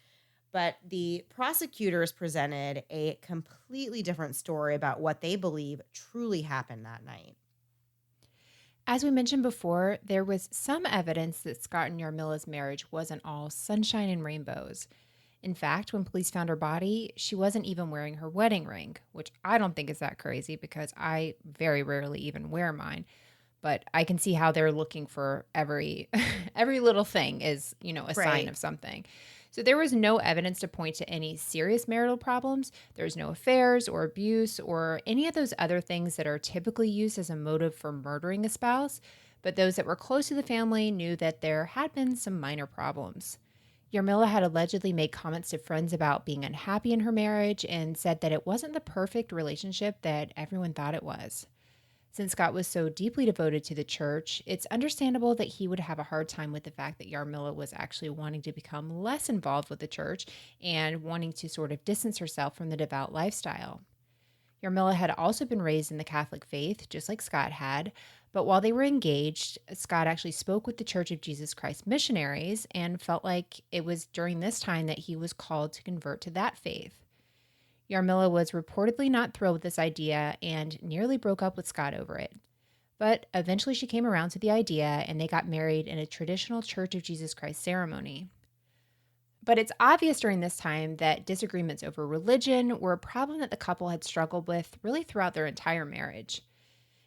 But the prosecutors presented a completely different story about what they believe truly happened that night. As we mentioned before, there was some evidence that Scott and Yarmila's marriage wasn't all sunshine and rainbows. In fact, when police found her body, she wasn't even wearing her wedding ring, which I don't think is that crazy because I very rarely even wear mine. But I can see how they're looking for every every little thing is, a sign Right. of something. So there was no evidence to point to any serious marital problems. There's no affairs or abuse or any of those other things that are typically used as a motive for murdering a spouse. But those that were close to the family knew that there had been some minor problems. Yarmila had allegedly made comments to friends about being unhappy in her marriage and said that it wasn't the perfect relationship that everyone thought it was. Since Scott was so deeply devoted to the church, it's understandable that he would have a hard time with the fact that Yarmila was actually wanting to become less involved with the church and wanting to sort of distance herself from the devout lifestyle. Yarmila had also been raised in the Catholic faith, just like Scott had, but while they were engaged, Scott actually spoke with the Church of Jesus Christ missionaries and felt like it was during this time that he was called to convert to that faith. Yarmila was reportedly not thrilled with this idea and nearly broke up with Scott over it. But eventually she came around to the idea and they got married in a traditional Church of Jesus Christ ceremony. But it's obvious during this time that disagreements over religion were a problem that the couple had struggled with really throughout their entire marriage.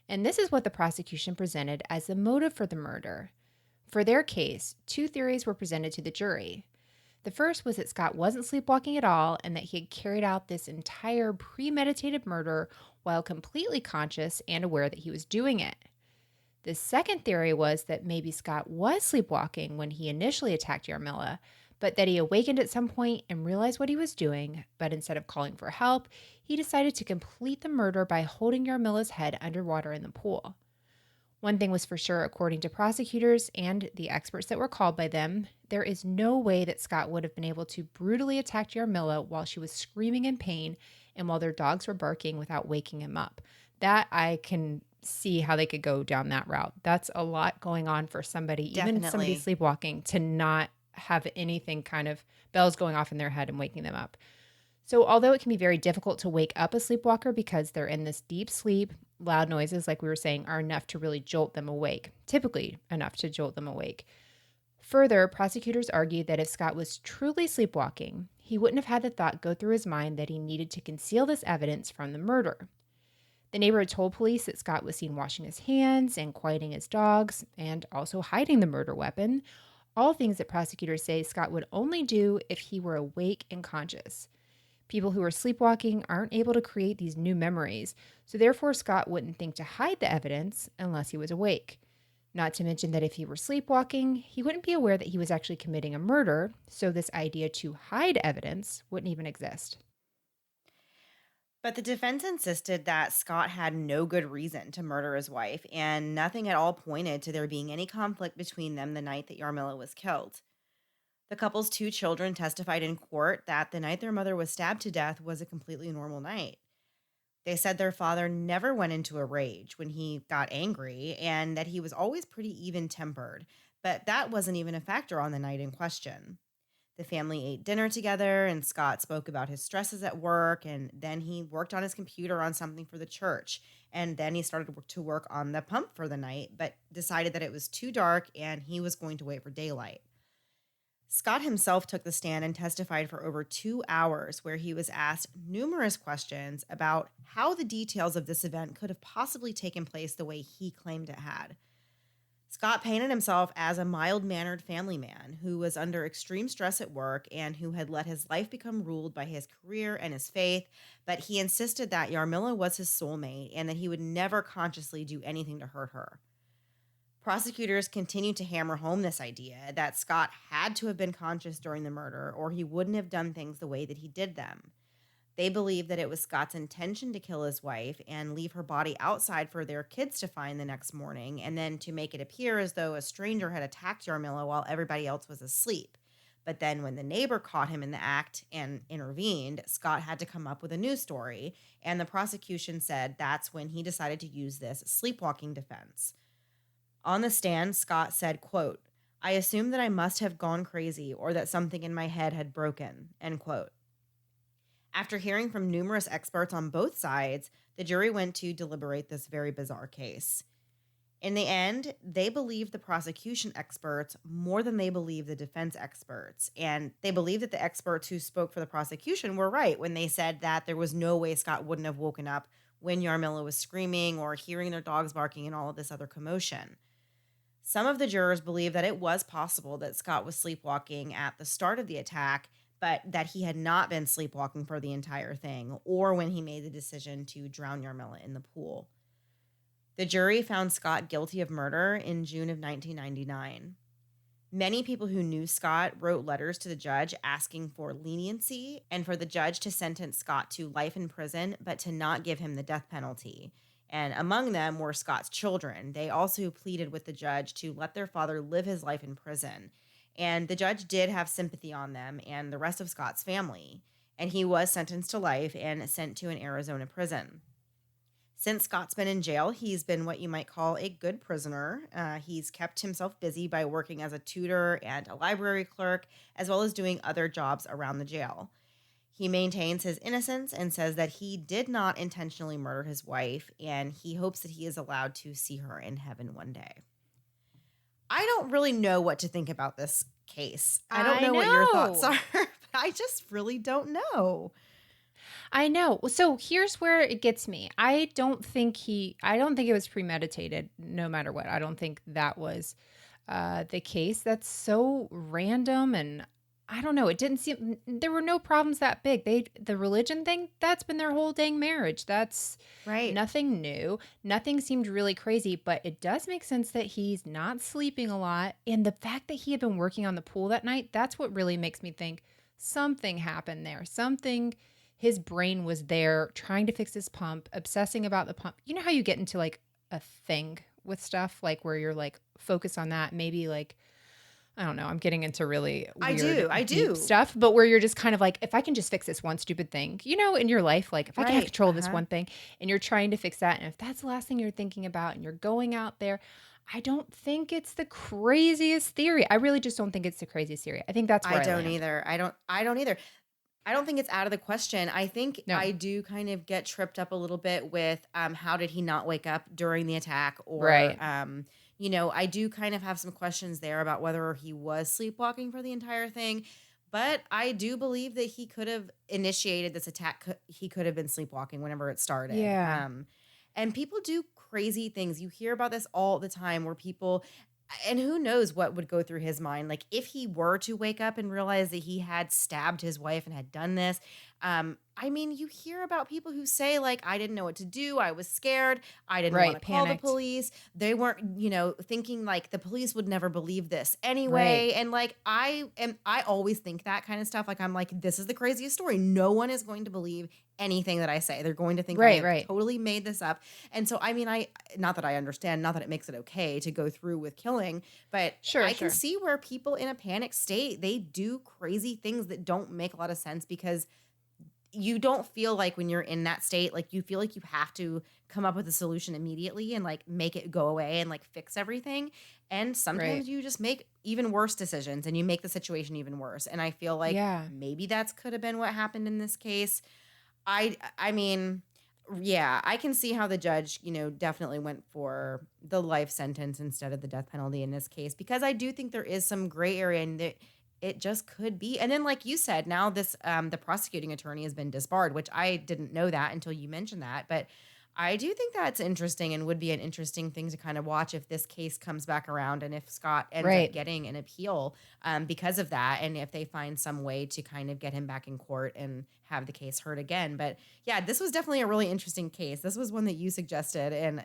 And this is what the prosecution presented as the motive for the murder. For their case, two theories were presented to the jury. The first was that Scott wasn't sleepwalking at all and that he had carried out this entire premeditated murder while completely conscious and aware that he was doing it. The second theory was that maybe Scott was sleepwalking when he initially attacked Yarmila, but that he awakened at some point and realized what he was doing, but instead of calling for help, he decided to complete the murder by holding Yarmila's head underwater in the pool. One thing was for sure, according to prosecutors and the experts that were called by them, there is no way that Scott would have been able to brutally attack Yarmila while she was screaming in pain and while their dogs were barking without waking him up. That I can see how they could go down that route. That's a lot going on for somebody, even somebody Definitely. sleepwalking, to not have anything kind of bells going off in their head and waking them up. So, although it can be very difficult to wake up a sleepwalker because they're in this deep sleep, loud noises, like we were saying, are enough to really jolt them awake, typically enough to jolt them awake. Further, prosecutors argued that if Scott was truly sleepwalking, he wouldn't have had the thought go through his mind that he needed to conceal this evidence from the murder. The neighbor had told police that Scott was seen washing his hands and quieting his dogs and also hiding the murder weapon, all things that prosecutors say Scott would only do if he were awake and conscious. People who are sleepwalking aren't able to create these new memories, so therefore Scott wouldn't think to hide the evidence unless he was awake. Not to mention that if he were sleepwalking, he wouldn't be aware that he was actually committing a murder, so this idea to hide evidence wouldn't even exist. But the defense insisted that Scott had no good reason to murder his wife, and nothing at all pointed to there being any conflict between them the night that Yarmila was killed. The couple's two children testified in court that the night their mother was stabbed to death was a completely normal night. They said their father never went into a rage when he got angry and that he was always pretty even tempered, but that wasn't even a factor on the night in question. The family ate dinner together, and Scott spoke about his stresses at work, and then he worked on his computer on something for the church. And then he started to work on the pump for the night, but decided that it was too dark and he was going to wait for daylight. Scott himself took the stand and testified for over 2 hours, where he was asked numerous questions about how the details of this event could have possibly taken place the way he claimed it had. Scott painted himself as a mild mannered family man who was under extreme stress at work and who had let his life become ruled by his career and his faith, but he insisted that Yarmila was his soulmate and that he would never consciously do anything to hurt her. Prosecutors continued to hammer home this idea that Scott had to have been conscious during the murder or he wouldn't have done things the way that he did them. They believed that it was Scott's intention to kill his wife and leave her body outside for their kids to find the next morning, and then to make it appear as though a stranger had attacked Yarmila while everybody else was asleep. But then, when the neighbor caught him in the act and intervened, Scott had to come up with a new story, and the prosecution said that's when he decided to use this sleepwalking defense. On the stand, Scott said, quote, "I assumed that I must have gone crazy or that something in my head had broken," end quote. After hearing from numerous experts on both sides, the jury went to deliberate this very bizarre case. In the end, they believed the prosecution experts more than they believed the defense experts. And they believed that the experts who spoke for the prosecution were right when they said that there was no way Scott wouldn't have woken up when Yarmila was screaming or hearing their dogs barking and all of this other commotion. Some of the jurors believed that it was possible that Scott was sleepwalking at the start of the attack, but that he had not been sleepwalking for the entire thing, or when he made the decision to drown Yarmila in the pool. The jury found Scott guilty of murder in June of 1999. Many people who knew Scott wrote letters to the judge asking for leniency and for the judge to sentence Scott to life in prison, but to not give him the death penalty. And among them were Scott's children. They also pleaded with the judge to let their father live his life in prison. And the judge did have sympathy on them and the rest of Scott's family. And he was sentenced to life and sent to an Arizona prison. Since Scott's been in jail, he's been what you might call a good prisoner. He's kept himself busy by working as a tutor and a library clerk, as well as doing other jobs around the jail. He maintains his innocence and says that he did not intentionally murder his wife, and he hopes that he is allowed to see her in heaven one day. I don't really know what to think about this case. I don't I know what your thoughts know. are, but I just really don't know. I know. So here's where it gets me. I don't think it was premeditated no matter what. I don't think that was the case. That's so random, and I don't know. It didn't seem there were no problems that big. The religion thing, that's been their whole dang marriage. That's Right. nothing new. Nothing seemed really crazy, but it does make sense that he's not sleeping a lot. And the fact that he had been working on the pool that night, that's what really makes me think something happened there. Something his brain was there trying to fix his pump, obsessing about the pump. You know how you get into like a thing with stuff, like where you're like focused on that, maybe like I don't know, I'm getting into really weird, I deep do. stuff, but where you're just kind of like, if I can just fix this one stupid thing, in your life, like if I can have Right. control of this Uh-huh. one thing and you're trying to fix that, and if that's the last thing you're thinking about and you're going out there, I don't think it's the craziest theory. I really just don't think it's the craziest theory. I think that's I where I don't land. either. I don't either. I don't think it's out of the question. I think No. I do kind of get tripped up a little bit with how did he not wake up during the attack, or Right. I do kind of have some questions there about whether he was sleepwalking for the entire thing. But I do believe that he could have initiated this attack. He could have been sleepwalking whenever it started. Yeah. And people do crazy things. You hear about this all the time where people, and who knows what would go through his mind. Like if he were to wake up and realize that he had stabbed his wife and had done this, I mean, you hear about people who say, like, I didn't know what to do. I was scared. I didn't want Right. to call the Panicked. police. They weren't, thinking like the police would never believe this Right. anyway. And like, I always think that kind of stuff. Like, I'm like, this is the craziest story. No one is going to believe anything that I say. They're going to think I Right. have Right. totally made this up. And so, I mean, not that I understand, not that it makes it okay to go through with killing, but Sure. I can Sure. see where people in a panic state, they do crazy things that don't make a lot of sense because you don't feel like when you're in that state, like you feel like you have to come up with a solution immediately and like make it go away and like fix everything. And Right. sometimes you just make even worse decisions and you make the situation even worse. And I feel like Yeah. maybe that's could have been what happened in this case. I mean, yeah, I can see how the judge, definitely went for the life sentence instead of the death penalty in this case because I do think there is some gray area and it just could be. And then like you said, now this the prosecuting attorney has been disbarred, which I didn't know that until you mentioned that, but I do think that's interesting and would be an interesting thing to kind of watch if this case comes back around and if Scott ends up Right. getting an appeal because of that and if they find some way to kind of get him back in court and have the case heard again. But yeah, this was definitely a really interesting case. This was one that you suggested. And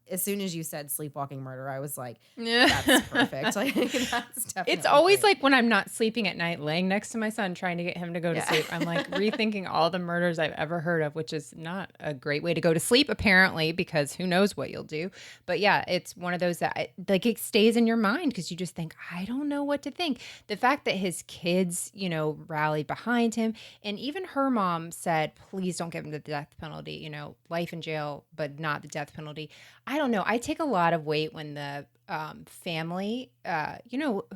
as soon as you said sleepwalking murder, I was like, that's perfect. Like, that's It's definitely always great. like when I'm not sleeping at night, laying next to my son, trying to get him to go to Yeah. sleep. I'm like rethinking all the murders I've ever heard of, which is not a great way to go to sleep, apparently, because who knows what you'll do. But yeah, it's one of those that like it stays in your mind because you just think, I don't know what to think. The fact that his kids, rallied behind him, and even her mom said, please don't give him the death penalty, life in jail, but not the death penalty. I don't know. I take a lot of weight when the family,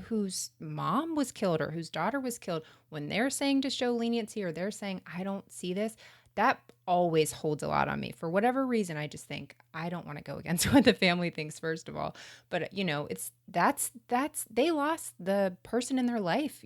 whose mom was killed or whose daughter was killed, when they're saying to show leniency or they're saying, I don't see this, that always holds a lot on me. For whatever reason, I just think I don't want to go against what the family thinks, first of all. But, that's they lost the person in their life,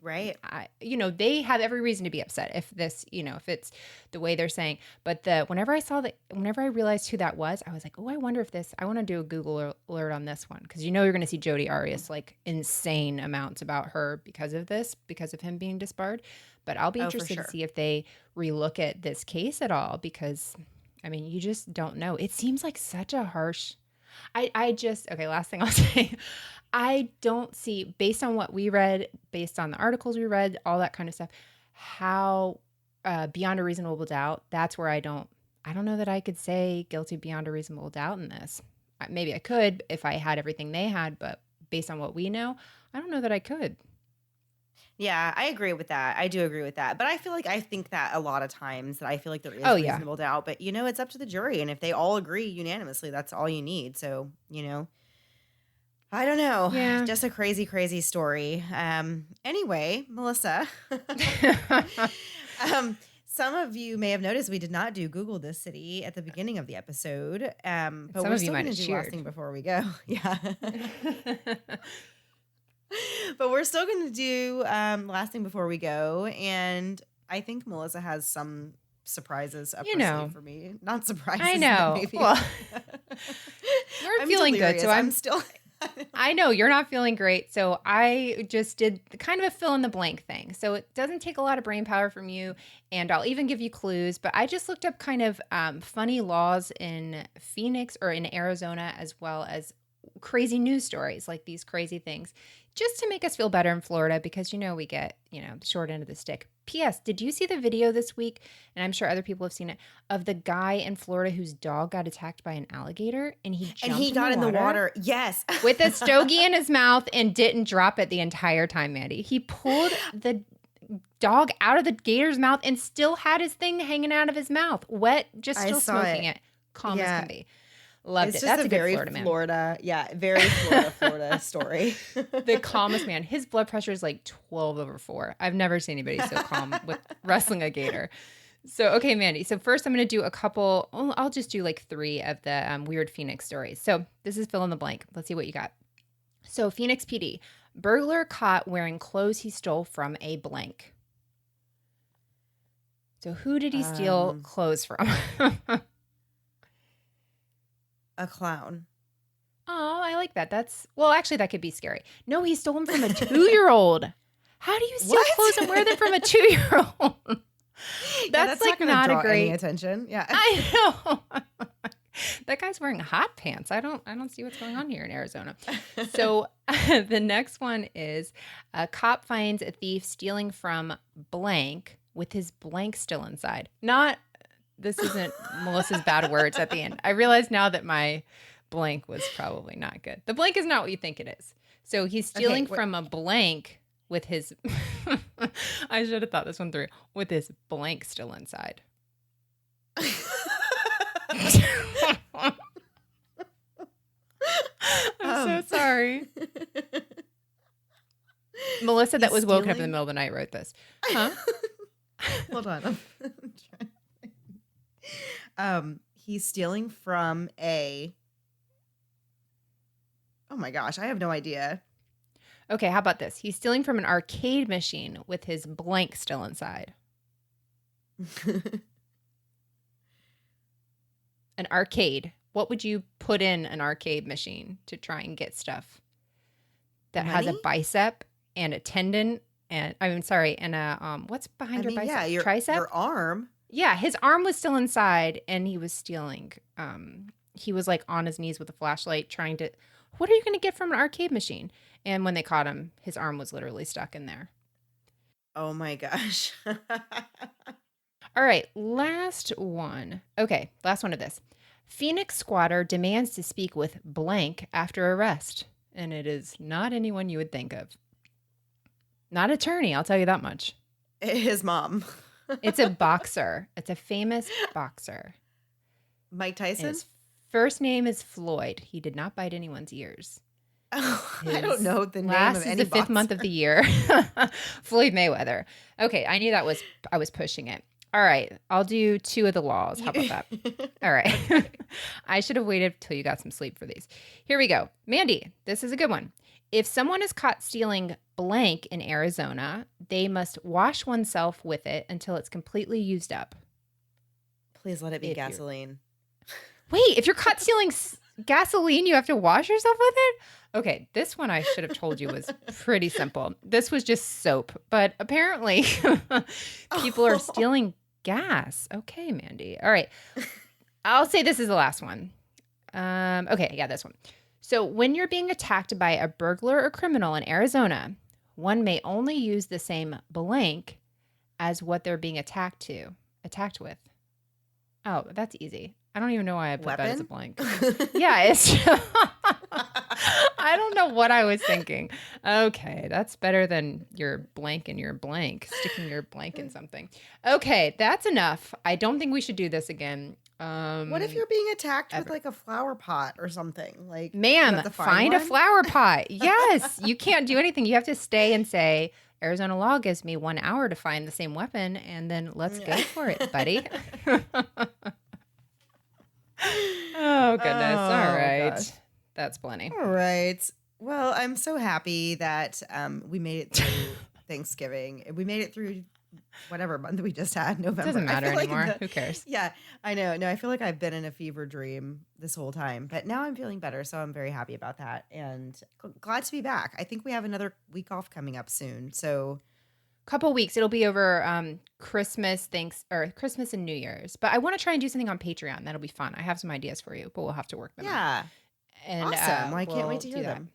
Right. they have every reason to be upset if this, if it's the way they're saying. But whenever I realized who that was, I was like, oh, I wonder if I want to do a Google alert on this one. Cause you're going to see Jodi Arias like insane amounts about her because of him being disbarred. But I'll be Oh, for interested to sure. see if they relook at this case at all, because I mean, you just don't know. It seems like such a harsh, okay, last thing I'll say. I don't see, based on what we read, based on the articles we read, all that kind of stuff, how beyond a reasonable doubt, that's where I don't know that I could say guilty beyond a reasonable doubt in this. Maybe I could if I had everything they had, but based on what we know, I don't know that I could. Yeah, I agree with that. I do agree with that. But I think that a lot of times that I feel like there Oh, is yeah. reasonable doubt, but it's up to the jury. And if they all agree unanimously, that's all you need. So, I don't know. Yeah. Just a crazy, crazy story. Anyway, Melissa, some of you may have noticed we did not do Google this city at the beginning of the episode. But Some we're of you still might going have to do last cheered. thing before we go. Yeah. But we're still going to do last thing before we go. And I think Melissa has some surprises up her sleeve for me. Not surprises, I but know. maybe. Well, we're I'm feeling good. delirious. So I'm still. I know you're not feeling great. So I just did kind of a fill in the blank thing. So it doesn't take a lot of brain power from you. And I'll even give you clues. But I just looked up kind of funny laws in Phoenix or in Arizona, as well as crazy news stories, like these crazy things, just to make us feel better in Florida, because we get the short end of the stick. P.S. Did you see the video this week, and I'm sure other people have seen it, of the guy in Florida whose dog got attacked by an alligator and he jumped got in the water Yes. with a stogie in his mouth and didn't drop it the entire time, Mandy? He pulled the dog out of the gator's mouth and still had his thing hanging out of his mouth, wet, just I still saw smoking it. it. Calm as Yeah. can be. Loved It's it. just That's a a good very Florida man. very Florida story. The calmest man. His blood pressure is like 12/4. I've never seen anybody so calm with wrestling a gator. So, okay, Mandy. So first I'm going to do a couple, I'll just do like 3 of the weird Phoenix stories. So this is fill in the blank. Let's see what you got. So Phoenix PD, burglar caught wearing clothes he stole from a blank. So who did he steal clothes from? A clown. Oh, I like that. Actually, that could be scary. No, he stole them from a 2-year-old. How do you steal What? clothes and wear them from a 2-year-old? That's like gonna not a draw any great. attention. Yeah. I know. That guy's wearing hot pants. I don't see what's going on here in Arizona. So the next one is a cop finds a thief stealing from blank with his blank still inside. This isn't Melissa's bad words at the end. I realize now that my blank was probably not good. The blank is not what you think it is. So he's stealing from a blank with his, I should have thought this one through, with his blank still inside. I'm so sorry. Melissa, that was woken up in the middle of the night, wrote this. Huh? Hold on. He's stealing from a. Oh my gosh, I have no idea. Okay, how about this? He's stealing from an arcade machine with his blank still inside. An arcade. What would you put in an arcade machine to try and get stuff that has a bicep and a tendon and and a what's behind your bicep? Yeah, your tricep? Your arm. Yeah, his arm was still inside and he was stealing. He was like on his knees with a flashlight trying to. What are you going to get from an arcade machine? And when they caught him, his arm was literally stuck in there. Oh my gosh. All right, last one. Okay, last one of this. Phoenix squatter demands to speak with blank after arrest. And it is not anyone you would think of. Not attorney, I'll tell you that much. His mom. It's a boxer. It's a famous boxer. Mike Tyson? His first name is Floyd. He did not bite anyone's ears. Oh, I don't know the name of any the boxer. 5th month of the year. Floyd Mayweather. Okay, I knew I was pushing it. All right, I'll do 2 of the laws. How about that? All right. I should have waited till you got some sleep for these. Here we go. Mandy, this is a good one. If someone is caught stealing blank in Arizona, they must wash oneself with it until it's completely used up. Please let it be gasoline. Wait, if you're caught stealing gasoline, you have to wash yourself with it? Okay, this one I should have told you was pretty simple. This was just soap, but apparently people are stealing gas. Okay, Mandy. All right. I'll say this is the last one. Okay, yeah, this one. So when you're being attacked by a burglar or criminal in Arizona, one may only use the same blank as what they're being attacked with. Oh, that's easy. I don't even know why I put that as a blank. Yeah, it's. I don't know what I was thinking. Okay, that's better than your blank in your blank, sticking your blank in something. Okay, that's enough. I don't think we should do this again. What if you're being attacked with like a flower pot or something? Like, ma'am, find a flower pot. Yes, you can't do anything. You have to stay and say, Arizona law gives me 1 hour to find the same weapon, and then let's go for it, buddy. Oh, goodness. All right. Gosh. That's plenty. All right. Well, I'm so happy that we made it through Thanksgiving. We made it through whatever month we just had, November. It doesn't matter anymore. Who cares? Yeah, I know. No, I feel like I've been in a fever dream this whole time, but now I'm feeling better, so I'm very happy about that and glad to be back. I think we have another week off coming up soon, so couple weeks. It'll be over Christmas and New Year's. But I want to try and do something on Patreon. That'll be fun. I have some ideas for you, but we'll have to work them out. Yeah. And, awesome. Well, I can't wait to hear them.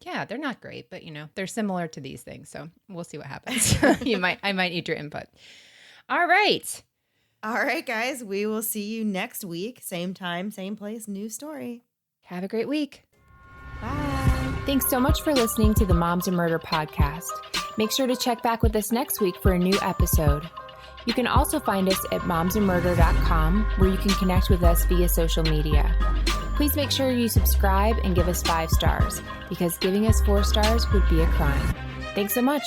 Yeah, they're not great, but they're similar to these things. So we'll see what happens. I might need your input. All right. All right, guys. We will see you next week. Same time, same place, new story. Have a great week. Bye. Thanks so much for listening to the Moms and Murder podcast. Make sure to check back with us next week for a new episode. You can also find us at momsandmurder.com, where you can connect with us via social media. Please make sure you subscribe and give us 5 stars, because giving us 4 stars would be a crime. Thanks so much.